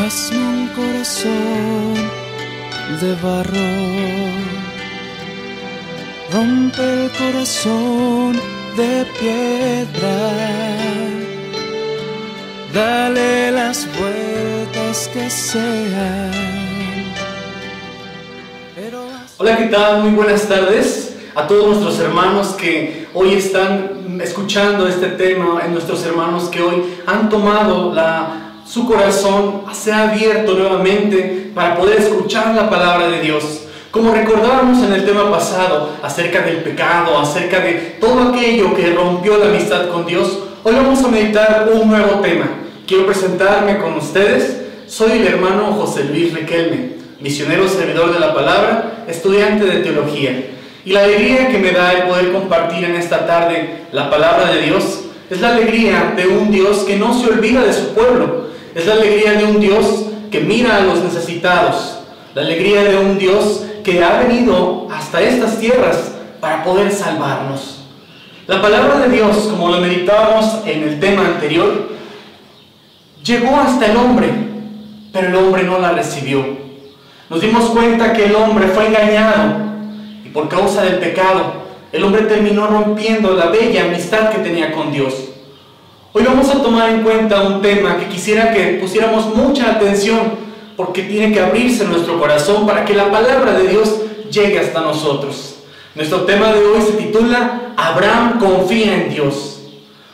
Hazme un corazón de barro, rompe el corazón de piedra, dale las vueltas que sean. Hola, ¿qué tal? Muy buenas tardes a todos nuestros hermanos que hoy están escuchando este tema, a nuestros hermanos que hoy han tomado su corazón, se ha abierto nuevamente para poder escuchar la palabra de Dios. Como recordábamos en el tema pasado acerca del pecado, acerca de todo aquello que rompió la amistad con Dios, hoy vamos a meditar un nuevo tema. Quiero presentarme con ustedes. Soy el hermano José Luis Riquelme, misionero servidor de la palabra, estudiante de teología. Y la alegría que me da el poder compartir en esta tarde la palabra de Dios es la alegría de un Dios que no se olvida de su pueblo. Es la alegría de un Dios que mira a los necesitados. La alegría de un Dios que ha venido hasta estas tierras para poder salvarnos. La palabra de Dios, como lo meditábamos en el tema anterior, llegó hasta el hombre, pero el hombre no la recibió. Nos dimos cuenta que el hombre fue engañado y por causa del pecado, el hombre terminó rompiendo la bella amistad que tenía con Dios. Hoy vamos a tomar en cuenta un tema que quisiera que pusiéramos mucha atención, porque tiene que abrirse nuestro corazón para que la palabra de Dios llegue hasta nosotros. Nuestro tema de hoy se titula Abraham confía en Dios.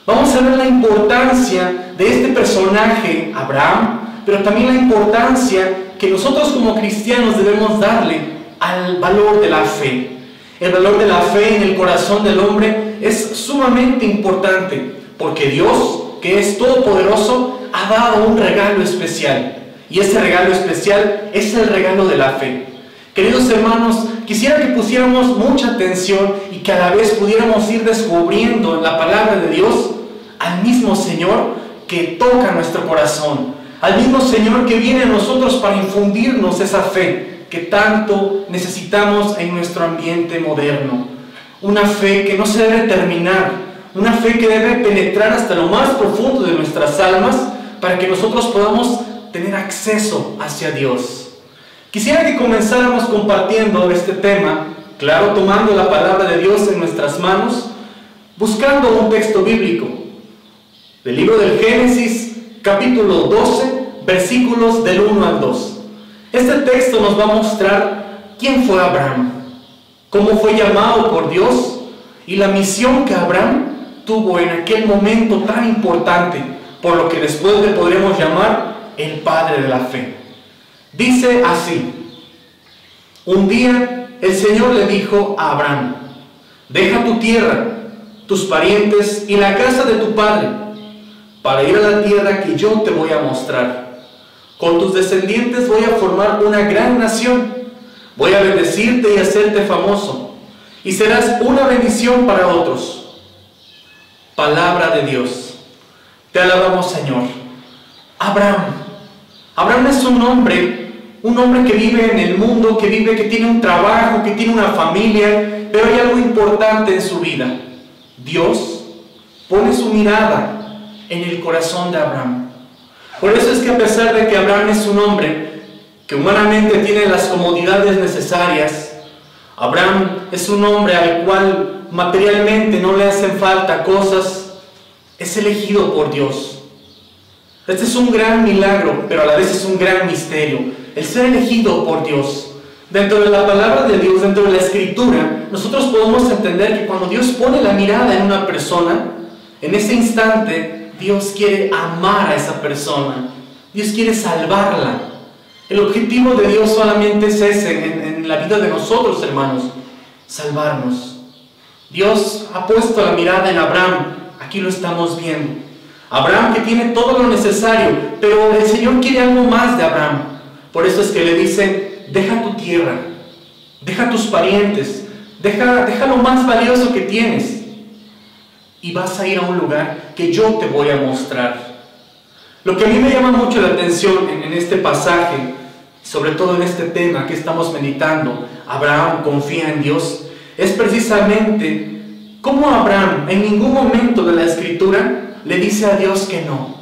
Vamos a ver la importancia de este personaje, Abraham, pero también la importancia que nosotros como cristianos debemos darle al valor de la fe. El valor de la fe en el corazón del hombre es sumamente importante, porque Dios, que es todopoderoso, ha dado un regalo especial. Y ese regalo especial es el regalo de la fe. Queridos hermanos, quisiera que pusiéramos mucha atención y que a la vez pudiéramos ir descubriendo en la palabra de Dios al mismo Señor que toca nuestro corazón, al mismo Señor que viene a nosotros para infundirnos esa fe que tanto necesitamos en nuestro ambiente moderno. Una fe que no se debe terminar, una fe que debe penetrar hasta lo más profundo de nuestras almas para que nosotros podamos tener acceso hacia Dios. Quisiera que comenzáramos compartiendo este tema, claro, tomando la palabra de Dios en nuestras manos, buscando un texto bíblico del libro del Génesis, capítulo 12, versículos del 1 al 2. Este texto nos va a mostrar quién fue Abraham, cómo fue llamado por Dios y la misión que Abraham tuvo en aquel momento tan importante, por lo que después le podremos llamar el padre de la fe. Dice así: un día el Señor le dijo a Abraham: deja tu tierra, tus parientes y la casa de tu padre, para ir a la tierra que yo te voy a mostrar. Con tus descendientes voy a formar una gran nación, voy a bendecirte y hacerte famoso, y serás una bendición para otros. Palabra de Dios. Te alabamos, Señor. Abraham es un hombre que vive en el mundo, que tiene un trabajo, que tiene una familia, pero hay algo importante en su vida. Dios pone su mirada en el corazón de Abraham. Por eso es que a pesar de que Abraham es un hombre que humanamente tiene las comodidades necesarias, Abraham es un hombre al cual materialmente no le hacen falta cosas, es elegido por Dios. Este es un gran milagro, pero a la vez es un gran misterio, el ser elegido por Dios. Dentro de la palabra de Dios, dentro de la Escritura, nosotros podemos entender que cuando Dios pone la mirada en una persona, en ese instante Dios quiere amar a esa persona, Dios quiere salvarla. El objetivo de Dios solamente es ese en la vida de nosotros, hermanos: salvarnos. Dios ha puesto la mirada en Abraham, aquí lo estamos viendo. Abraham que tiene todo lo necesario, pero el Señor quiere algo más de Abraham. Por eso es que le dice: deja tu tierra, deja tus parientes, deja lo más valioso que tienes, y vas a ir a un lugar que yo te voy a mostrar. Lo que a mí me llama mucho la atención en este pasaje, sobre todo en este tema que estamos meditando, Abraham confía en Dios, es precisamente cómo Abraham en ningún momento de la Escritura le dice a Dios que no.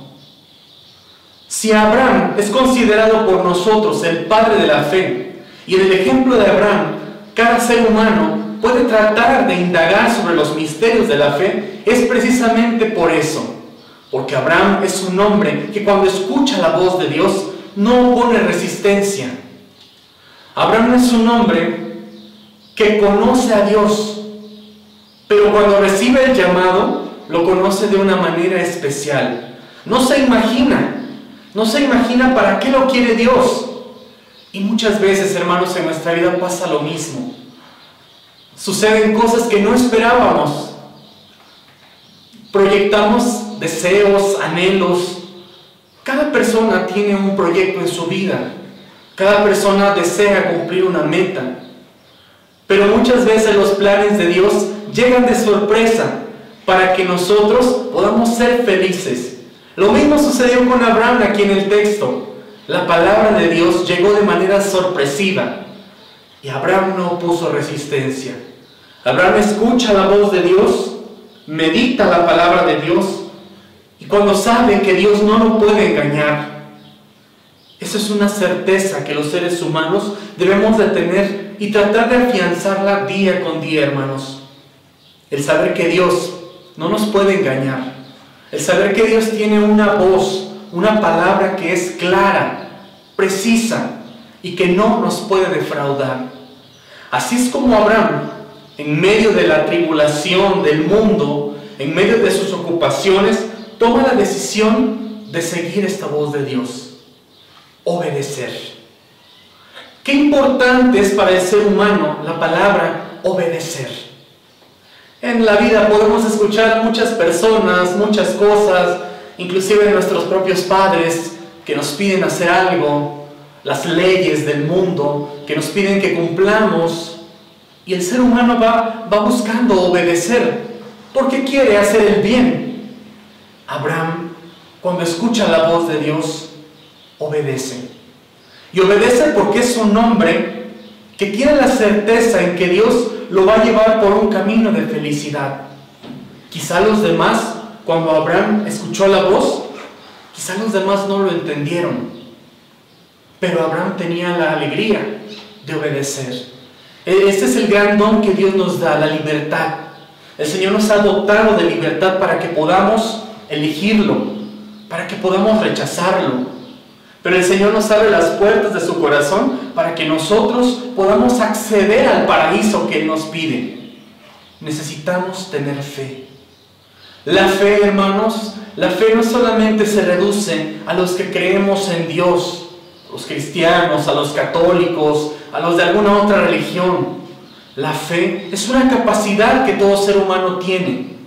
Si Abraham es considerado por nosotros el padre de la fe, y en el ejemplo de Abraham, cada ser humano puede tratar de indagar sobre los misterios de la fe, es precisamente por eso. Porque Abraham es un hombre que cuando escucha la voz de Dios no opone resistencia. Abraham es un hombre que conoce a Dios, pero cuando recibe el llamado, lo conoce de una manera especial. No se imagina para qué lo quiere Dios. Y muchas veces, hermanos, en nuestra vida pasa lo mismo. Suceden cosas que no esperábamos. Proyectamos deseos, anhelos. Cada persona tiene un proyecto en su vida. Cada persona desea cumplir una meta. Pero muchas veces los planes de Dios llegan de sorpresa para que nosotros podamos ser felices. Lo mismo sucedió con Abraham aquí en el texto. La palabra de Dios llegó de manera sorpresiva y Abraham no opuso resistencia. Abraham escucha la voz de Dios, medita la palabra de Dios y cuando sabe que Dios no lo puede engañar, esa es una certeza que los seres humanos debemos de tener y tratar de afianzarla día con día, hermanos. El saber que Dios no nos puede engañar, el saber que Dios tiene una voz, una palabra que es clara, precisa y que no nos puede defraudar. Así es como Abraham, en medio de la tribulación del mundo, en medio de sus ocupaciones, toma la decisión de seguir esta voz de Dios, obedecer. Qué importante es para el ser humano la palabra obedecer. En la vida podemos escuchar muchas personas, muchas cosas, inclusive nuestros propios padres que nos piden hacer algo, las leyes del mundo que nos piden que cumplamos, y el ser humano va buscando obedecer porque quiere hacer el bien. Abraham, cuando escucha la voz de Dios, obedece. Y obedece porque es un hombre que tiene la certeza en que Dios lo va a llevar por un camino de felicidad. Quizá los demás, cuando Abraham escuchó la voz, quizá los demás no lo entendieron, pero Abraham tenía la alegría de obedecer. Este es el gran don que Dios nos da, la libertad. El Señor nos ha dotado de libertad para que podamos elegirlo, para que podamos rechazarlo. Pero el Señor nos abre las puertas de su corazón para que nosotros podamos acceder al paraíso que Él nos pide. Necesitamos tener fe. La fe, hermanos, la fe no solamente se reduce a los que creemos en Dios, a los cristianos, a los católicos, a los de alguna otra religión. La fe es una capacidad que todo ser humano tiene.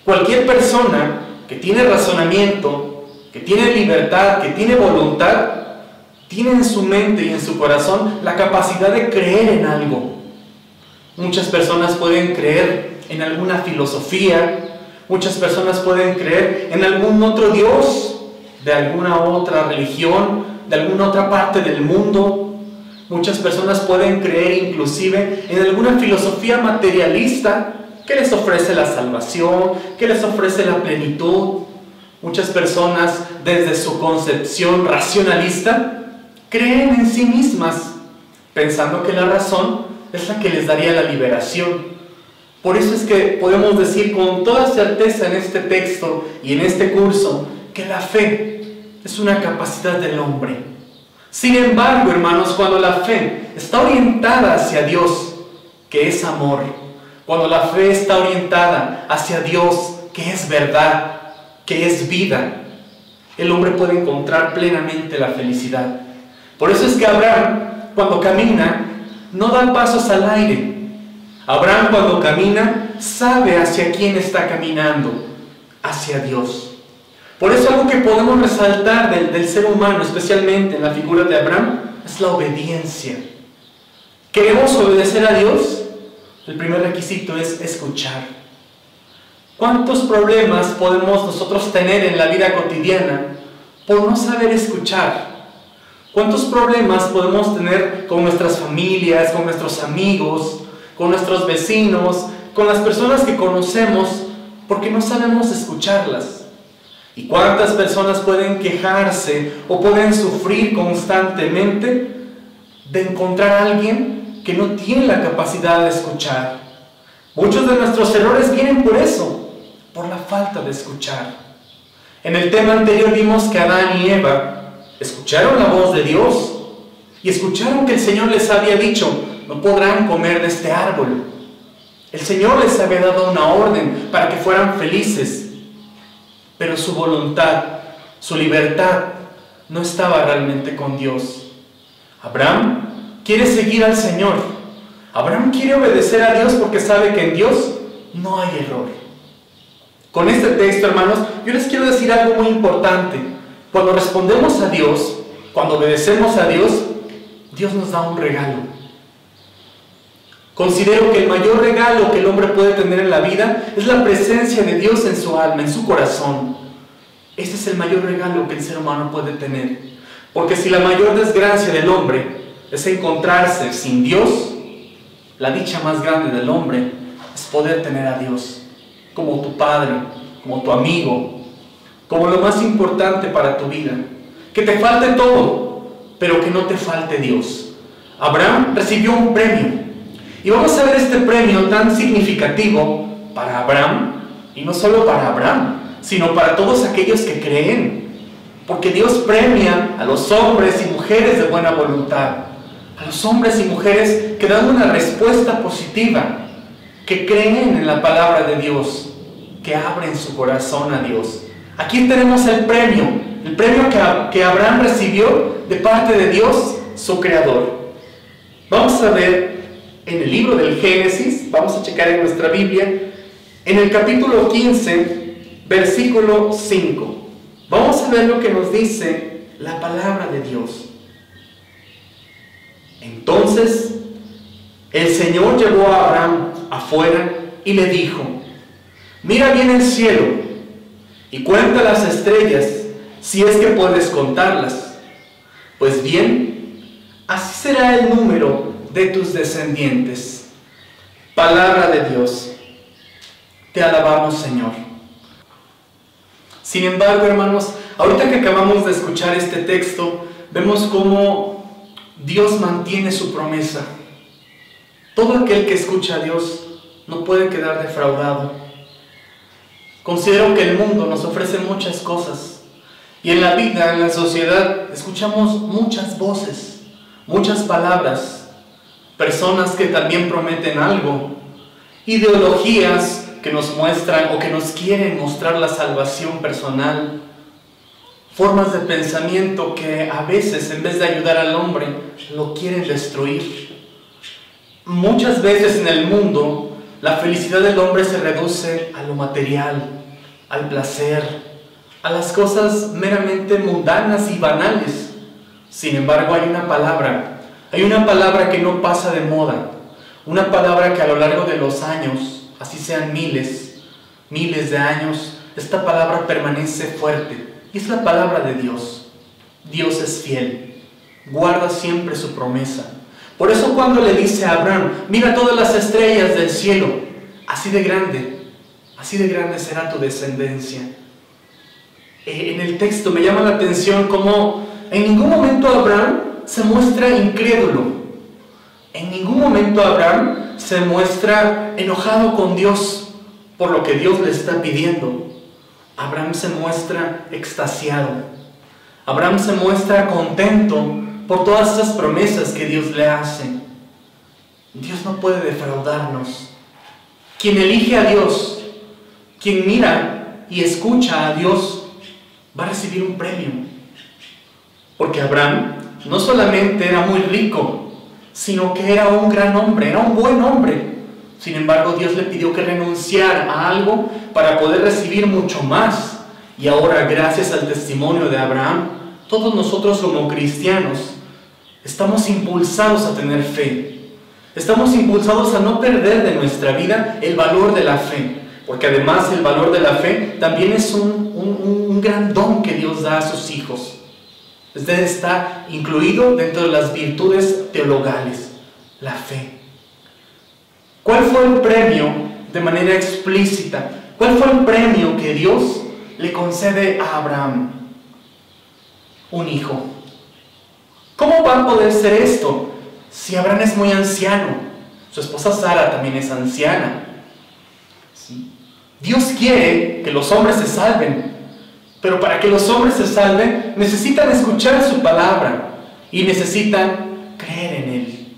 Cualquier persona que tiene razonamiento, que tiene libertad, que tiene voluntad, tiene en su mente y en su corazón la capacidad de creer en algo. Muchas personas pueden creer en alguna filosofía, muchas personas pueden creer en algún otro Dios, de alguna otra religión, de alguna otra parte del mundo. Muchas personas pueden creer inclusive en alguna filosofía materialista que les ofrece la salvación, que les ofrece la plenitud. Muchas personas, desde su concepción racionalista, creen en sí mismas, pensando que la razón es la que les daría la liberación. Por eso es que podemos decir con toda certeza en este texto y en este curso que la fe es una capacidad del hombre. Sin embargo, hermanos, cuando la fe está orientada hacia Dios, que es amor, cuando la fe está orientada hacia Dios, que es verdad, que es vida, el hombre puede encontrar plenamente la felicidad. Por eso es que Abraham, cuando camina, no da pasos al aire. Abraham, cuando camina, sabe hacia quién está caminando, hacia Dios. Por eso algo que podemos resaltar del ser humano, especialmente en la figura de Abraham, es la obediencia. ¿Queremos obedecer a Dios? El primer requisito es escuchar. ¿Cuántos problemas podemos nosotros tener en la vida cotidiana por no saber escuchar? ¿Cuántos problemas podemos tener con nuestras familias, con nuestros amigos, con nuestros vecinos, con las personas que conocemos, porque no sabemos escucharlas? ¿Y cuántas personas pueden quejarse o pueden sufrir constantemente de encontrar a alguien que no tiene la capacidad de escuchar? Muchos de nuestros errores vienen por eso, por la falta de escuchar. En el tema anterior vimos que Adán y Eva escucharon la voz de Dios y escucharon que el Señor les había dicho: no podrán comer de este árbol. El Señor les había dado una orden para que fueran felices, pero su voluntad, su libertad, no estaba realmente con Dios. Abraham quiere seguir al Señor. Abraham quiere obedecer a Dios porque sabe que en Dios no hay error. Con este texto, hermanos, yo les quiero decir algo muy importante. Cuando respondemos a Dios, cuando obedecemos a Dios, Dios nos da un regalo. Considero que el mayor regalo que el hombre puede tener en la vida es la presencia de Dios en su alma, en su corazón. Este es el mayor regalo que el ser humano puede tener. Porque si la mayor desgracia del hombre es encontrarse sin Dios, la dicha más grande del hombre es poder tener a Dios como tu padre, como tu amigo, como lo más importante para tu vida. Que te falte todo, pero que no te falte Dios. Abraham recibió un premio. Y vamos a ver este premio tan significativo para Abraham, y no solo para Abraham, sino para todos aquellos que creen. Porque Dios premia a los hombres y mujeres de buena voluntad, a los hombres y mujeres que dan una respuesta positiva, que creen en la palabra de Dios, que abren su corazón a Dios. Aquí tenemos el premio que Abraham recibió de parte de Dios, su Creador. Vamos a ver en el libro del Génesis, vamos a checar en nuestra Biblia, en el capítulo 15, versículo 5. Vamos a ver lo que nos dice la palabra de Dios. Entonces, el Señor llevó a Abraham afuera y le dijo: mira bien el cielo y cuenta las estrellas, si es que puedes contarlas. Pues bien, así será el número de tus descendientes. Palabra de Dios. Te alabamos, Señor. Sin embargo, hermanos, ahorita que acabamos de escuchar este texto, vemos cómo Dios mantiene su promesa. Todo aquel que escucha a Dios no puede quedar defraudado. Considero que el mundo nos ofrece muchas cosas, y en la vida, en la sociedad, escuchamos muchas voces, muchas palabras, personas que también prometen algo, ideologías que nos muestran o que nos quieren mostrar la salvación personal, formas de pensamiento que a veces, en vez de ayudar al hombre, lo quieren destruir. Muchas veces en el mundo, la felicidad del hombre se reduce a lo material, al placer, a las cosas meramente mundanas y banales. Sin embargo, hay una palabra que no pasa de moda, una palabra que a lo largo de los años, así sean miles de años, esta palabra permanece fuerte, y es la palabra de Dios. Dios es fiel, guarda siempre su promesa. Por eso cuando le dice a Abraham: mira todas las estrellas del cielo, así de grande será tu descendencia. En el texto me llama la atención cómo en ningún momento Abraham se muestra incrédulo. En ningún momento Abraham se muestra enojado con Dios por lo que Dios le está pidiendo. Abraham se muestra extasiado. Abraham se muestra contento por todas esas promesas que Dios le hace. Dios no puede defraudarnos. Quien elige a Dios, quien mira y escucha a Dios, va a recibir un premio. Porque Abraham no solamente era muy rico, sino que era un gran hombre, era un buen hombre. Sin embargo, Dios le pidió que renunciara a algo para poder recibir mucho más. Y ahora, gracias al testimonio de Abraham, todos nosotros como cristianos estamos impulsados a tener fe. Estamos impulsados a no perder de nuestra vida el valor de la fe. Porque además el valor de la fe también es un gran don que Dios da a sus hijos. Este está incluido dentro de las virtudes teologales, la fe. ¿Cuál fue el premio de manera explícita? ¿Cuál fue el premio que Dios le concede a Abraham un hijo. ¿Cómo va a poder ser esto si Abraham es muy anciano? Su esposa Sara también es anciana. ¿Sí? Dios quiere que los hombres se salven, pero para que los hombres se salven necesitan escuchar su palabra y necesitan creer en Él.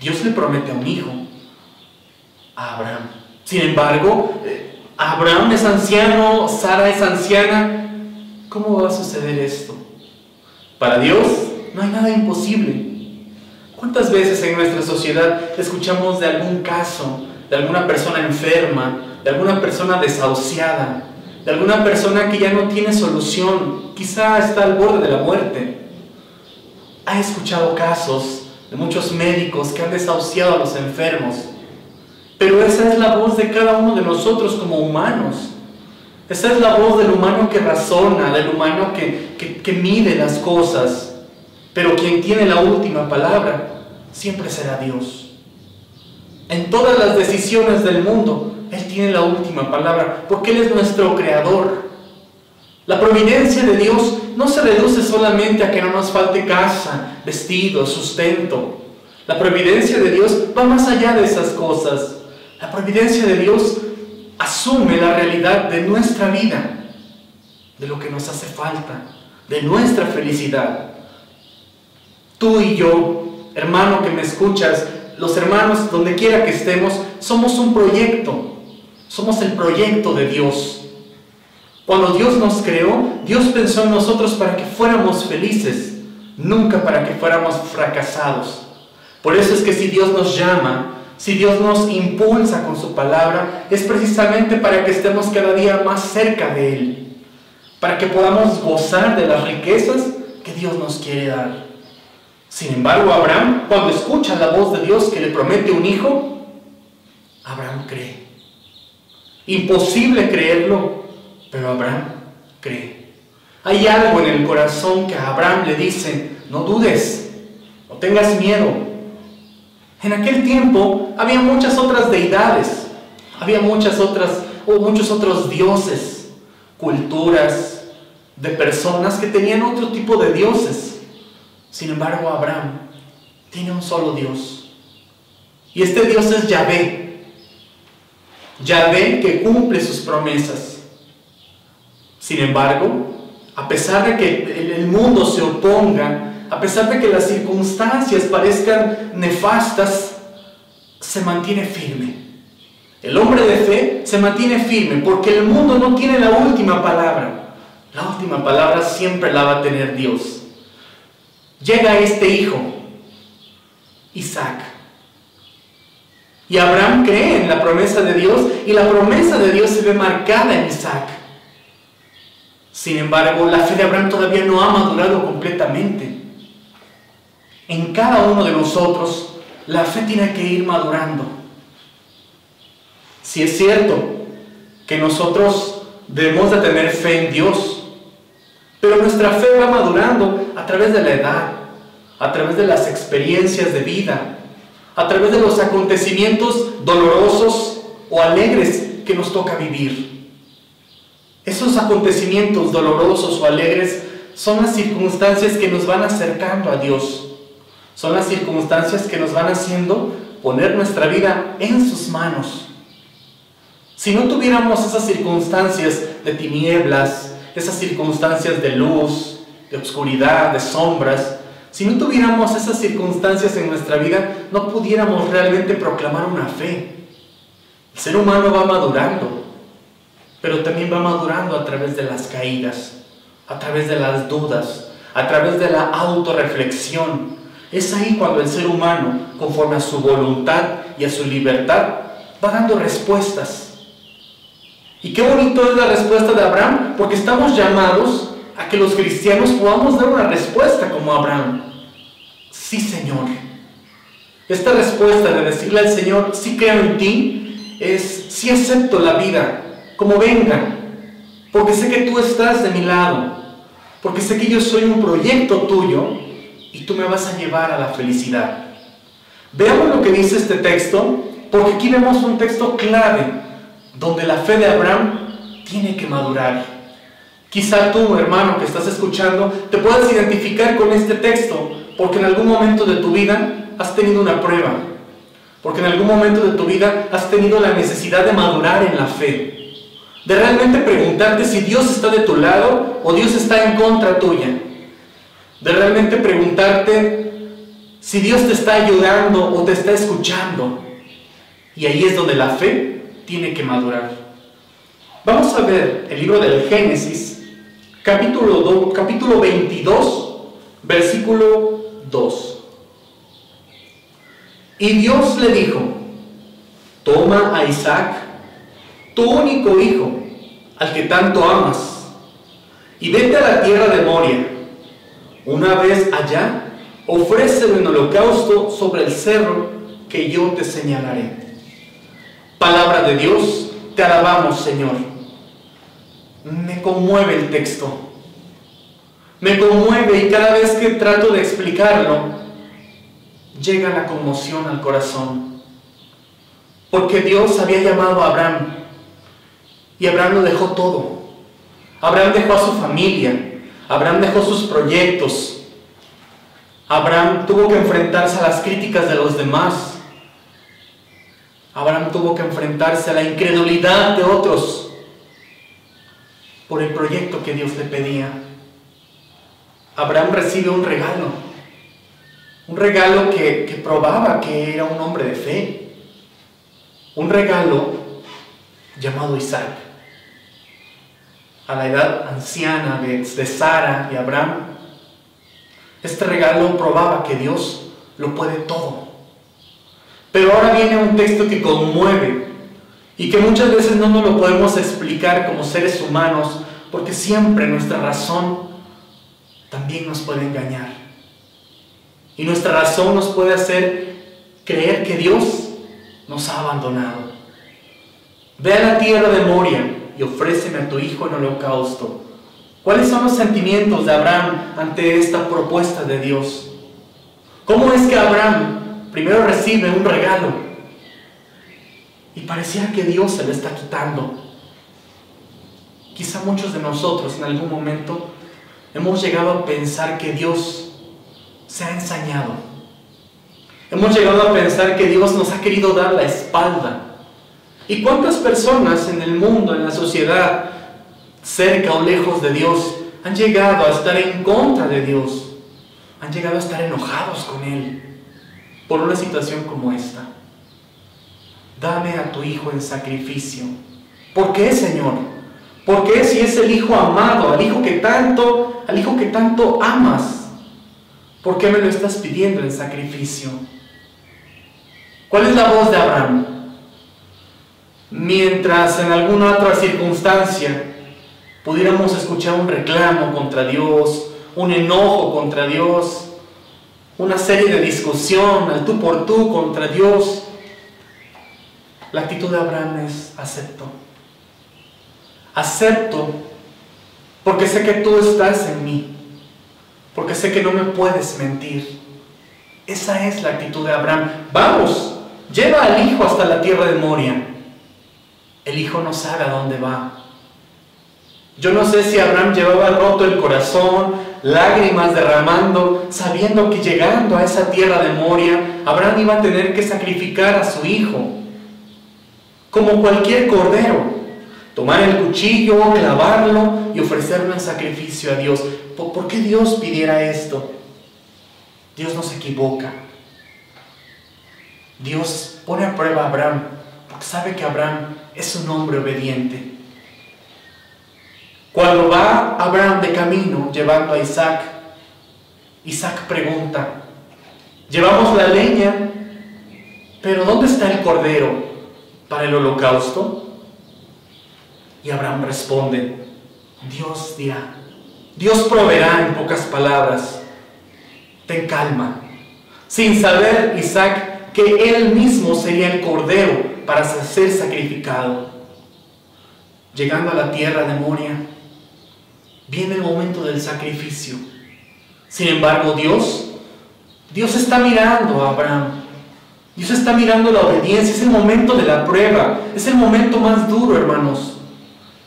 Dios le promete a un hijo, a Abraham. Sin embargo, Abraham es anciano, Sara es anciana. ¿Cómo va a suceder esto? Para Dios no hay nada imposible. ¿Cuántas veces en nuestra sociedad escuchamos de algún caso, de alguna persona enferma, de alguna persona desahuciada, de alguna persona que ya no tiene solución, quizá está al borde de la muerte? ¿Ha escuchado casos de muchos médicos que han desahuciado a los enfermos? Pero esa es la voz de cada uno de nosotros como humanos. Esa es la voz del humano que razona, del humano que mide las cosas. Pero quien tiene la última palabra siempre será Dios. En todas las decisiones del mundo, Él tiene la última palabra, porque Él es nuestro creador. La providencia de Dios no se reduce solamente a que no nos falte casa, vestido, sustento. La providencia de Dios va más allá de esas cosas. La providencia de Dios asume la realidad de nuestra vida, de lo que nos hace falta, de nuestra felicidad. Tú y yo, hermano que me escuchas, los hermanos donde quiera que estemos, somos un proyecto, somos el proyecto de Dios. Cuando Dios nos creó, Dios pensó en nosotros para que fuéramos felices, nunca para que fuéramos fracasados. Por eso es que si Dios nos llama, si Dios nos impulsa con su palabra, es precisamente para que estemos cada día más cerca de Él, para que podamos gozar de las riquezas que Dios nos quiere dar. Sin embargo, Abraham, cuando escucha la voz de Dios que le promete un hijo, Abraham cree. Imposible creerlo, pero Abraham cree. Hay algo en el corazón que a Abraham le dice: no dudes, no tengas miedo. En aquel tiempo había muchas otras deidades, había muchos otros dioses, culturas de personas que tenían otro tipo de dioses. Sin embargo, Abraham tiene un solo Dios. Y este Dios es Yahvé. Yahvé que cumple sus promesas. Sin embargo, a pesar de que el mundo se oponga, a pesar de que las circunstancias parezcan nefastas, se mantiene firme. El hombre de fe se mantiene firme porque el mundo no tiene la última palabra. La última palabra siempre la va a tener Dios. Llega este hijo, Isaac. Y Abraham cree en la promesa de Dios y la promesa de Dios se ve marcada en Isaac. Sin embargo, la fe de Abraham todavía no ha madurado completamente. En cada uno de nosotros, la fe tiene que ir madurando. Si es cierto que nosotros debemos de tener fe en Dios, pero nuestra fe va madurando a través de la edad, a través de las experiencias de vida, a través de los acontecimientos dolorosos o alegres que nos toca vivir. Esos acontecimientos dolorosos o alegres son las circunstancias que nos van acercando a Dios. Son las circunstancias que nos van haciendo poner nuestra vida en sus manos. Si no tuviéramos esas circunstancias de tinieblas, esas circunstancias de luz, de oscuridad, de sombras, si no tuviéramos esas circunstancias en nuestra vida, no pudiéramos realmente proclamar una fe. El ser humano va madurando, pero también va madurando a través de las caídas, a través de las dudas, a través de la autorreflexión. Es ahí cuando el ser humano, conforme a su voluntad y a su libertad, va dando respuestas. Y qué bonito es la respuesta de Abraham, porque estamos llamados a que los cristianos podamos dar una respuesta como Abraham. Sí, Señor. Esta respuesta de decirle al Señor, sí creo en ti, es sí acepto la vida como venga, porque sé que tú estás de mi lado, porque sé que yo soy un proyecto tuyo y tú me vas a llevar a la felicidad. Veamos lo que dice este texto, porque aquí vemos un texto clave donde la fe de Abraham tiene que madurar. Quizá tú, hermano, que estás escuchando, te puedas identificar con este texto, porque en algún momento de tu vida has tenido una prueba, porque en algún momento de tu vida has tenido la necesidad de madurar en la fe, de realmente preguntarte si Dios está de tu lado o Dios está en contra tuya, de realmente preguntarte si Dios te está ayudando o te está escuchando. Y ahí es donde la fe tiene que madurar. Vamos a ver el libro del Génesis, capítulo 22, versículo 2. Y Dios le dijo: toma a Isaac, tu único hijo, al que tanto amas, y vete a la tierra de Moria. Una vez allá, ofrécelo en holocausto sobre el cerro que yo te señalaré. Palabra de Dios, te alabamos, Señor. Me conmueve el texto. Me conmueve, y cada vez que trato de explicarlo, llega la conmoción al corazón. Porque Dios había llamado a Abraham, y Abraham lo dejó todo. Abraham dejó a su familia, Abraham dejó sus proyectos. Abraham tuvo que enfrentarse a las críticas de los demás. Abraham tuvo que enfrentarse a la incredulidad de otros por el proyecto que Dios le pedía. Abraham recibe un regalo que probaba que era un hombre de fe, un regalo llamado Isaac. A la edad anciana de Sara y Abraham, este regalo probaba que Dios lo puede todo. Pero ahora viene un texto que conmueve y que muchas veces no nos lo podemos explicar como seres humanos, porque siempre nuestra razón también nos puede engañar. Y nuestra razón nos puede hacer creer que Dios nos ha abandonado. Ve a la tierra de Moria y ofréceme a tu hijo en holocausto. ¿Cuáles son los sentimientos de Abraham ante esta propuesta de Dios? ¿Cómo es que Abraham primero recibe un regalo y pareciera que Dios se lo está quitando? Quizá muchos de nosotros en algún momento hemos llegado a pensar que Dios se ha ensañado. Hemos llegado a pensar que Dios nos ha querido dar la espalda. ¿Y cuántas personas en el mundo, en la sociedad, cerca o lejos de Dios, han llegado a estar en contra de Dios? Han llegado a estar enojados con Él por una situación como esta. Dame a tu hijo en sacrificio. ¿Por qué, Señor? ¿Por qué, si es el hijo amado, al hijo que tanto amas? ¿Por qué me lo estás pidiendo en sacrificio? ¿Cuál es la voz de Abraham? Mientras en alguna otra circunstancia pudiéramos escuchar un reclamo contra Dios, un enojo contra Dios, una serie de discusión al tú por tú contra Dios, la actitud de Abraham es: acepto. Acepto porque sé que tú estás en mí, porque sé que no me puedes mentir. Esa es la actitud de Abraham. Vamos, lleva al hijo hasta la tierra de Moria. El hijo no sabe a dónde va. Yo no sé si Abraham llevaba roto el corazón, lágrimas derramando, sabiendo que llegando a esa tierra de Moria, Abraham iba a tener que sacrificar a su hijo, como cualquier cordero. Tomar el cuchillo, clavarlo y ofrecerlo en sacrificio a Dios. ¿Por qué Dios pidiera esto? Dios no se equivoca. Dios pone a prueba a Abraham porque sabe que Abraham es un hombre obediente. Cuando va Abraham de camino llevando a Isaac, Isaac pregunta: llevamos la leña, pero ¿dónde está el cordero para el holocausto? Y Abraham responde: Dios dirá, Dios proveerá, en pocas palabras. Ten calma. Sin saber Isaac que él mismo sería el cordero para ser sacrificado. Llegando a la tierra de Moria, viene el momento del sacrificio. Sin embargo, Dios está mirando a Abraham. Dios está mirando la obediencia. Es el momento de la prueba. Es el momento más duro, hermanos.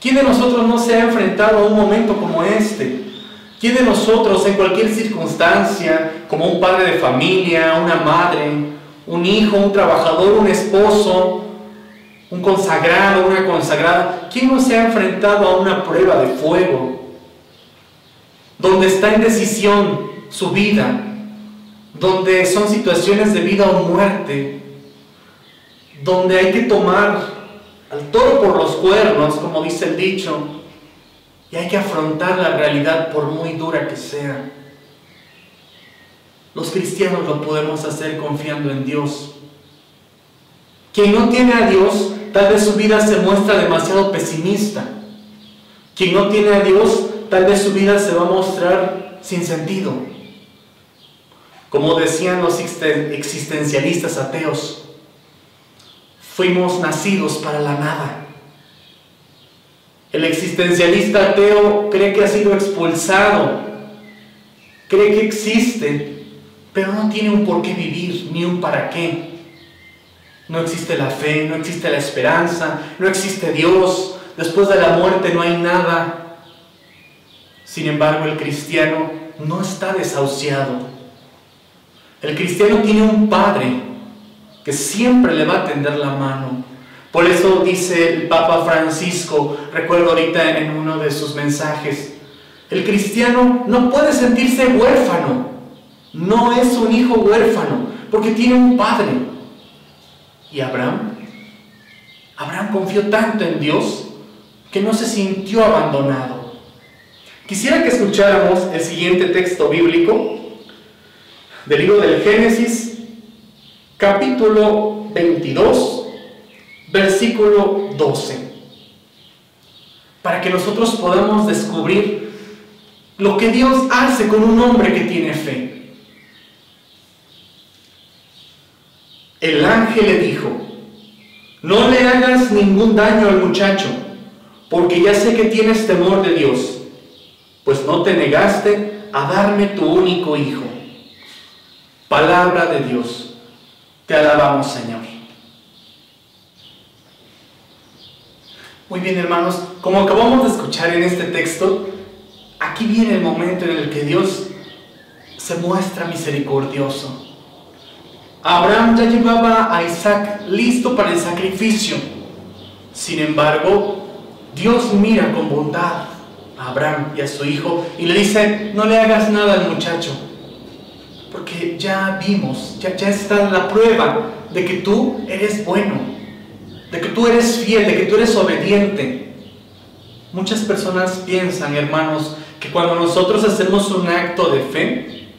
¿Quién de nosotros no se ha enfrentado a un momento como este? ¿Quién de nosotros en cualquier circunstancia, como un padre de familia, una madre, un hijo, un trabajador, un esposo, un consagrado, una consagrada, quién no se ha enfrentado a una prueba de fuego, donde está en decisión su vida, donde son situaciones de vida o muerte, donde hay que tomar al toro por los cuernos, como dice el dicho, y hay que afrontar la realidad por muy dura que sea? Los cristianos lo podemos hacer confiando en Dios. Quien no tiene a Dios, tal vez su vida se muestra demasiado pesimista. Quien no tiene a Dios, tal vez su vida se va a mostrar sin sentido. Como decían los existencialistas ateos, fuimos nacidos para la nada. El existencialista ateo cree que ha sido expulsado, cree que existe, pero no tiene un por qué vivir, ni un para qué. No existe la fe, no existe la esperanza, no existe Dios, después de la muerte no hay nada. Sin embargo, el cristiano no está desahuciado. El cristiano tiene un Padre que siempre le va a tender la mano. Por eso dice el Papa Francisco, recuerdo ahorita en uno de sus mensajes, el cristiano no puede sentirse huérfano, no es un hijo huérfano, porque tiene un Padre. ¿Y Abraham? Abraham confió tanto en Dios que no se sintió abandonado. Quisiera que escucháramos el siguiente texto bíblico del libro del Génesis, capítulo 22, versículo 12, para que nosotros podamos descubrir lo que Dios hace con un hombre que tiene fe. El ángel le dijo: no le hagas ningún daño al muchacho, porque ya sé que tienes temor de Dios, pues no te negaste a darme tu único hijo. Palabra de Dios. Te alabamos, Señor. Muy bien, hermanos, como acabamos de escuchar en este texto, aquí viene el momento en el que Dios se muestra misericordioso. Abraham ya llevaba a Isaac listo para el sacrificio. Sin embargo, Dios mira con bondad a Abraham y a su hijo y le dice: no le hagas nada al muchacho, porque ya vimos, ya está la prueba de que tú eres bueno, de que tú eres fiel, de que tú eres obediente. Muchas personas piensan, hermanos, que cuando nosotros hacemos un acto de fe,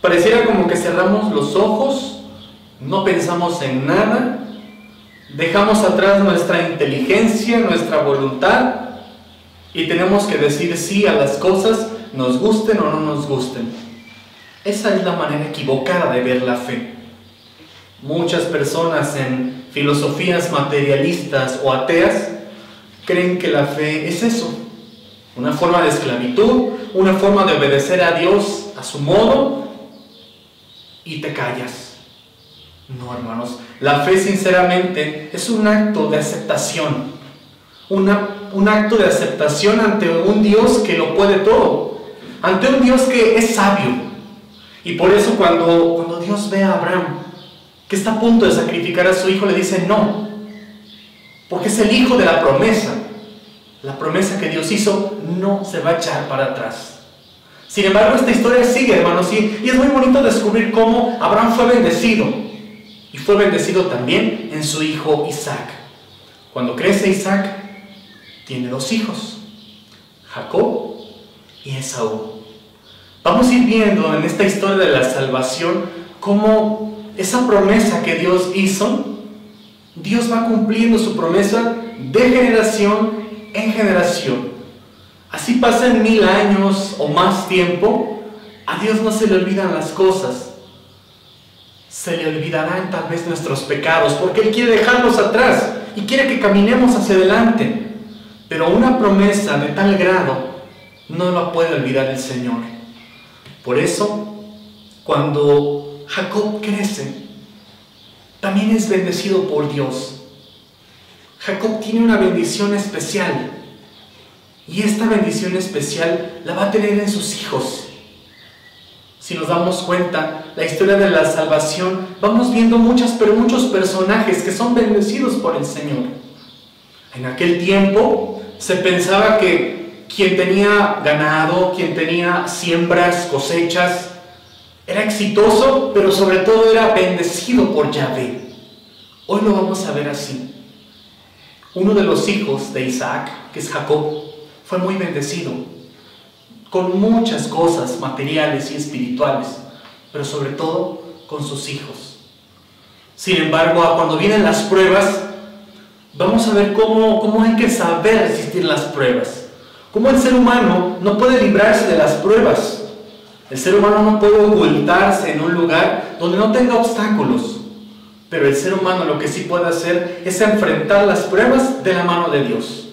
pareciera como que cerramos los ojos, no pensamos en nada, dejamos atrás nuestra inteligencia, nuestra voluntad, y tenemos que decir sí a las cosas, nos gusten o no nos gusten. Esa es la manera equivocada de ver la fe. Muchas personas en filosofías materialistas o ateas creen que la fe es eso, una forma de esclavitud, una forma de obedecer a Dios a su modo y te callas. No, hermanos, la fe sinceramente es un acto de aceptación, un acto de aceptación ante un Dios que lo puede todo, ante un Dios que es sabio. Y por eso cuando Dios ve a Abraham que está a punto de sacrificar a su hijo, le dice no, porque es el hijo de la promesa. La promesa que Dios hizo no se va a echar para atrás. Sin embargo, esta historia sigue, hermanos, y es muy bonito descubrir cómo Abraham fue bendecido, y fue bendecido también en su hijo Isaac. Cuando crece Isaac, tiene dos hijos, Jacob y Esaú. Vamos a ir viendo en esta historia de la salvación cómo esa promesa que Dios hizo, Dios va cumpliendo su promesa de generación en generación. Así pasan 1000 años o más tiempo, a Dios no se le olvidan las cosas. Se le olvidarán tal vez nuestros pecados, porque Él quiere dejarlos atrás y quiere que caminemos hacia adelante. Pero una promesa de tal grado no la puede olvidar el Señor. Por eso, cuando Jacob crece, también es bendecido por Dios. Jacob tiene una bendición especial. Y esta bendición especial la va a tener en sus hijos. Si nos damos cuenta, la historia de la salvación, vamos viendo muchos personajes que son bendecidos por el Señor. En aquel tiempo se pensaba que quien tenía ganado, quien tenía siembras, cosechas, era exitoso, pero sobre todo era bendecido por Yahvé. Hoy lo vamos a ver así. Uno de los hijos de Isaac, que es Jacob, fue muy bendecido, con muchas cosas materiales y espirituales, pero sobre todo con sus hijos. Sin embargo, cuando vienen las pruebas, vamos a ver cómo hay que saber resistir las pruebas. Cómo el ser humano no puede librarse de las pruebas. El ser humano no puede ocultarse en un lugar donde no tenga obstáculos. Pero el ser humano lo que sí puede hacer es enfrentar las pruebas de la mano de Dios.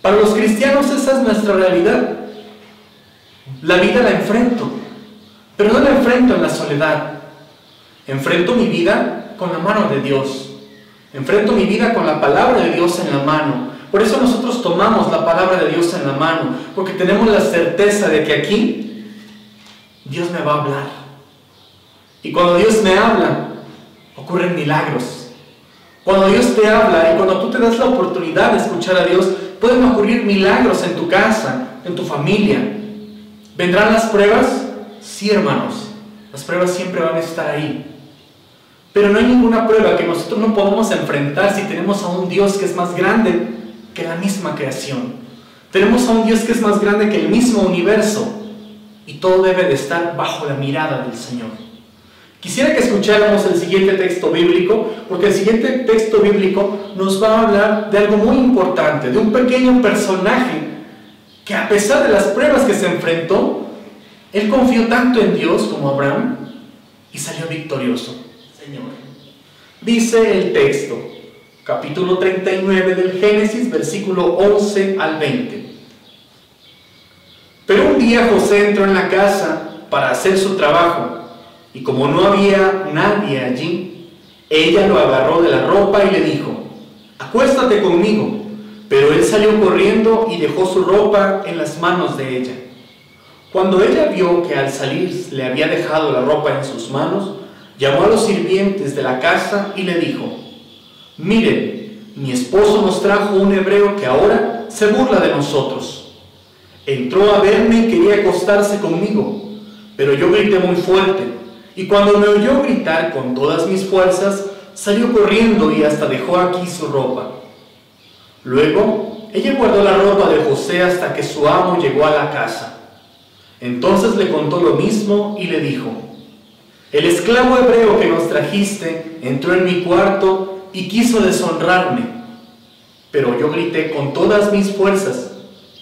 Para los cristianos esa es nuestra realidad. La vida la enfrento, pero no la enfrento en la soledad. Enfrento mi vida con la mano de Dios. Enfrento mi vida con la palabra de Dios en la mano. Por eso nosotros tomamos la palabra de Dios en la mano, porque tenemos la certeza de que aquí Dios me va a hablar. Y cuando Dios me habla, ocurren milagros. Cuando Dios te habla y cuando tú te das la oportunidad de escuchar a Dios, pueden ocurrir milagros en tu casa, en tu familia. ¿Vendrán las pruebas? Sí, hermanos. Las pruebas siempre van a estar ahí. Pero no hay ninguna prueba que nosotros no podamos enfrentar si tenemos a un Dios que es más grande que la misma creación. Tenemos a un Dios que es más grande que el mismo universo. Y todo debe de estar bajo la mirada del Señor. Quisiera que escucháramos el siguiente texto bíblico, porque el siguiente texto bíblico nos va a hablar de algo muy importante, de un pequeño personaje que a pesar de las pruebas que se enfrentó, él confió tanto en Dios como Abraham y salió victorioso. Señor. Dice el texto, capítulo 39 del Génesis, versículo 11 al 20. Pero un día José entró en la casa para hacer su trabajo, y como no había nadie allí, ella lo agarró de la ropa y le dijo: acuéstate conmigo. Pero él salió corriendo y dejó su ropa en las manos de ella. Cuando ella vio que al salir le había dejado la ropa en sus manos, llamó a los sirvientes de la casa y le dijo: miren, mi esposo nos trajo un hebreo que ahora se burla de nosotros. Entró a verme y quería acostarse conmigo, pero yo grité muy fuerte, y cuando me oyó gritar con todas mis fuerzas, salió corriendo y hasta dejó aquí su ropa. Luego, ella guardó la ropa de José hasta que su amo llegó a la casa. Entonces le contó lo mismo y le dijo: el esclavo hebreo que nos trajiste entró en mi cuarto y quiso deshonrarme, pero yo grité con todas mis fuerzas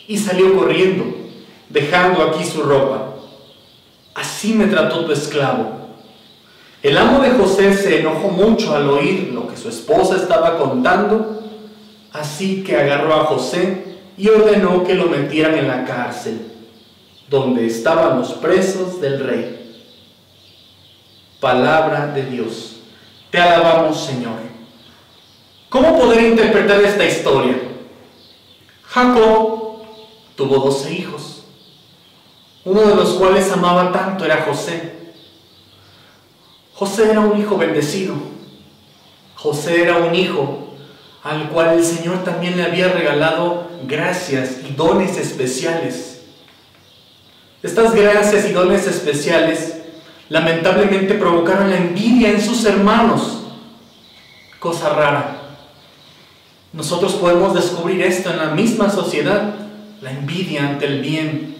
y salió corriendo, dejando aquí su ropa. Así me trató tu esclavo. El amo de José se enojó mucho al oír lo que su esposa estaba contando, así que agarró a José y ordenó que lo metieran en la cárcel, donde estaban los presos del rey. Palabra de Dios. Te alabamos, Señor. ¿Cómo poder interpretar esta historia? Jacob tuvo 12 hijos. Uno de los cuales amaba tanto era José. José era un hijo bendecido. José era un hijo al cual el Señor también le había regalado gracias y dones especiales. Estas gracias y dones especiales lamentablemente provocaron la envidia en sus hermanos. Cosa rara. Nosotros podemos descubrir esto en la misma sociedad, la envidia ante el bien.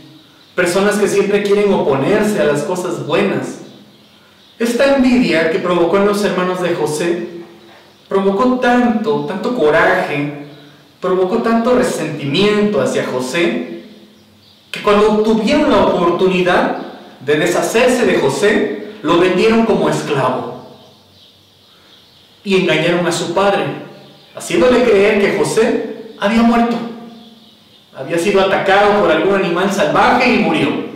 Personas que siempre quieren oponerse a las cosas buenas. Esta envidia que provocó en los hermanos de José provocó tanto coraje, provocó tanto resentimiento hacia José, que cuando tuvieron la oportunidad de deshacerse de José, lo vendieron como esclavo y engañaron a su padre, haciéndole creer que José había muerto, había sido atacado por algún animal salvaje y murió.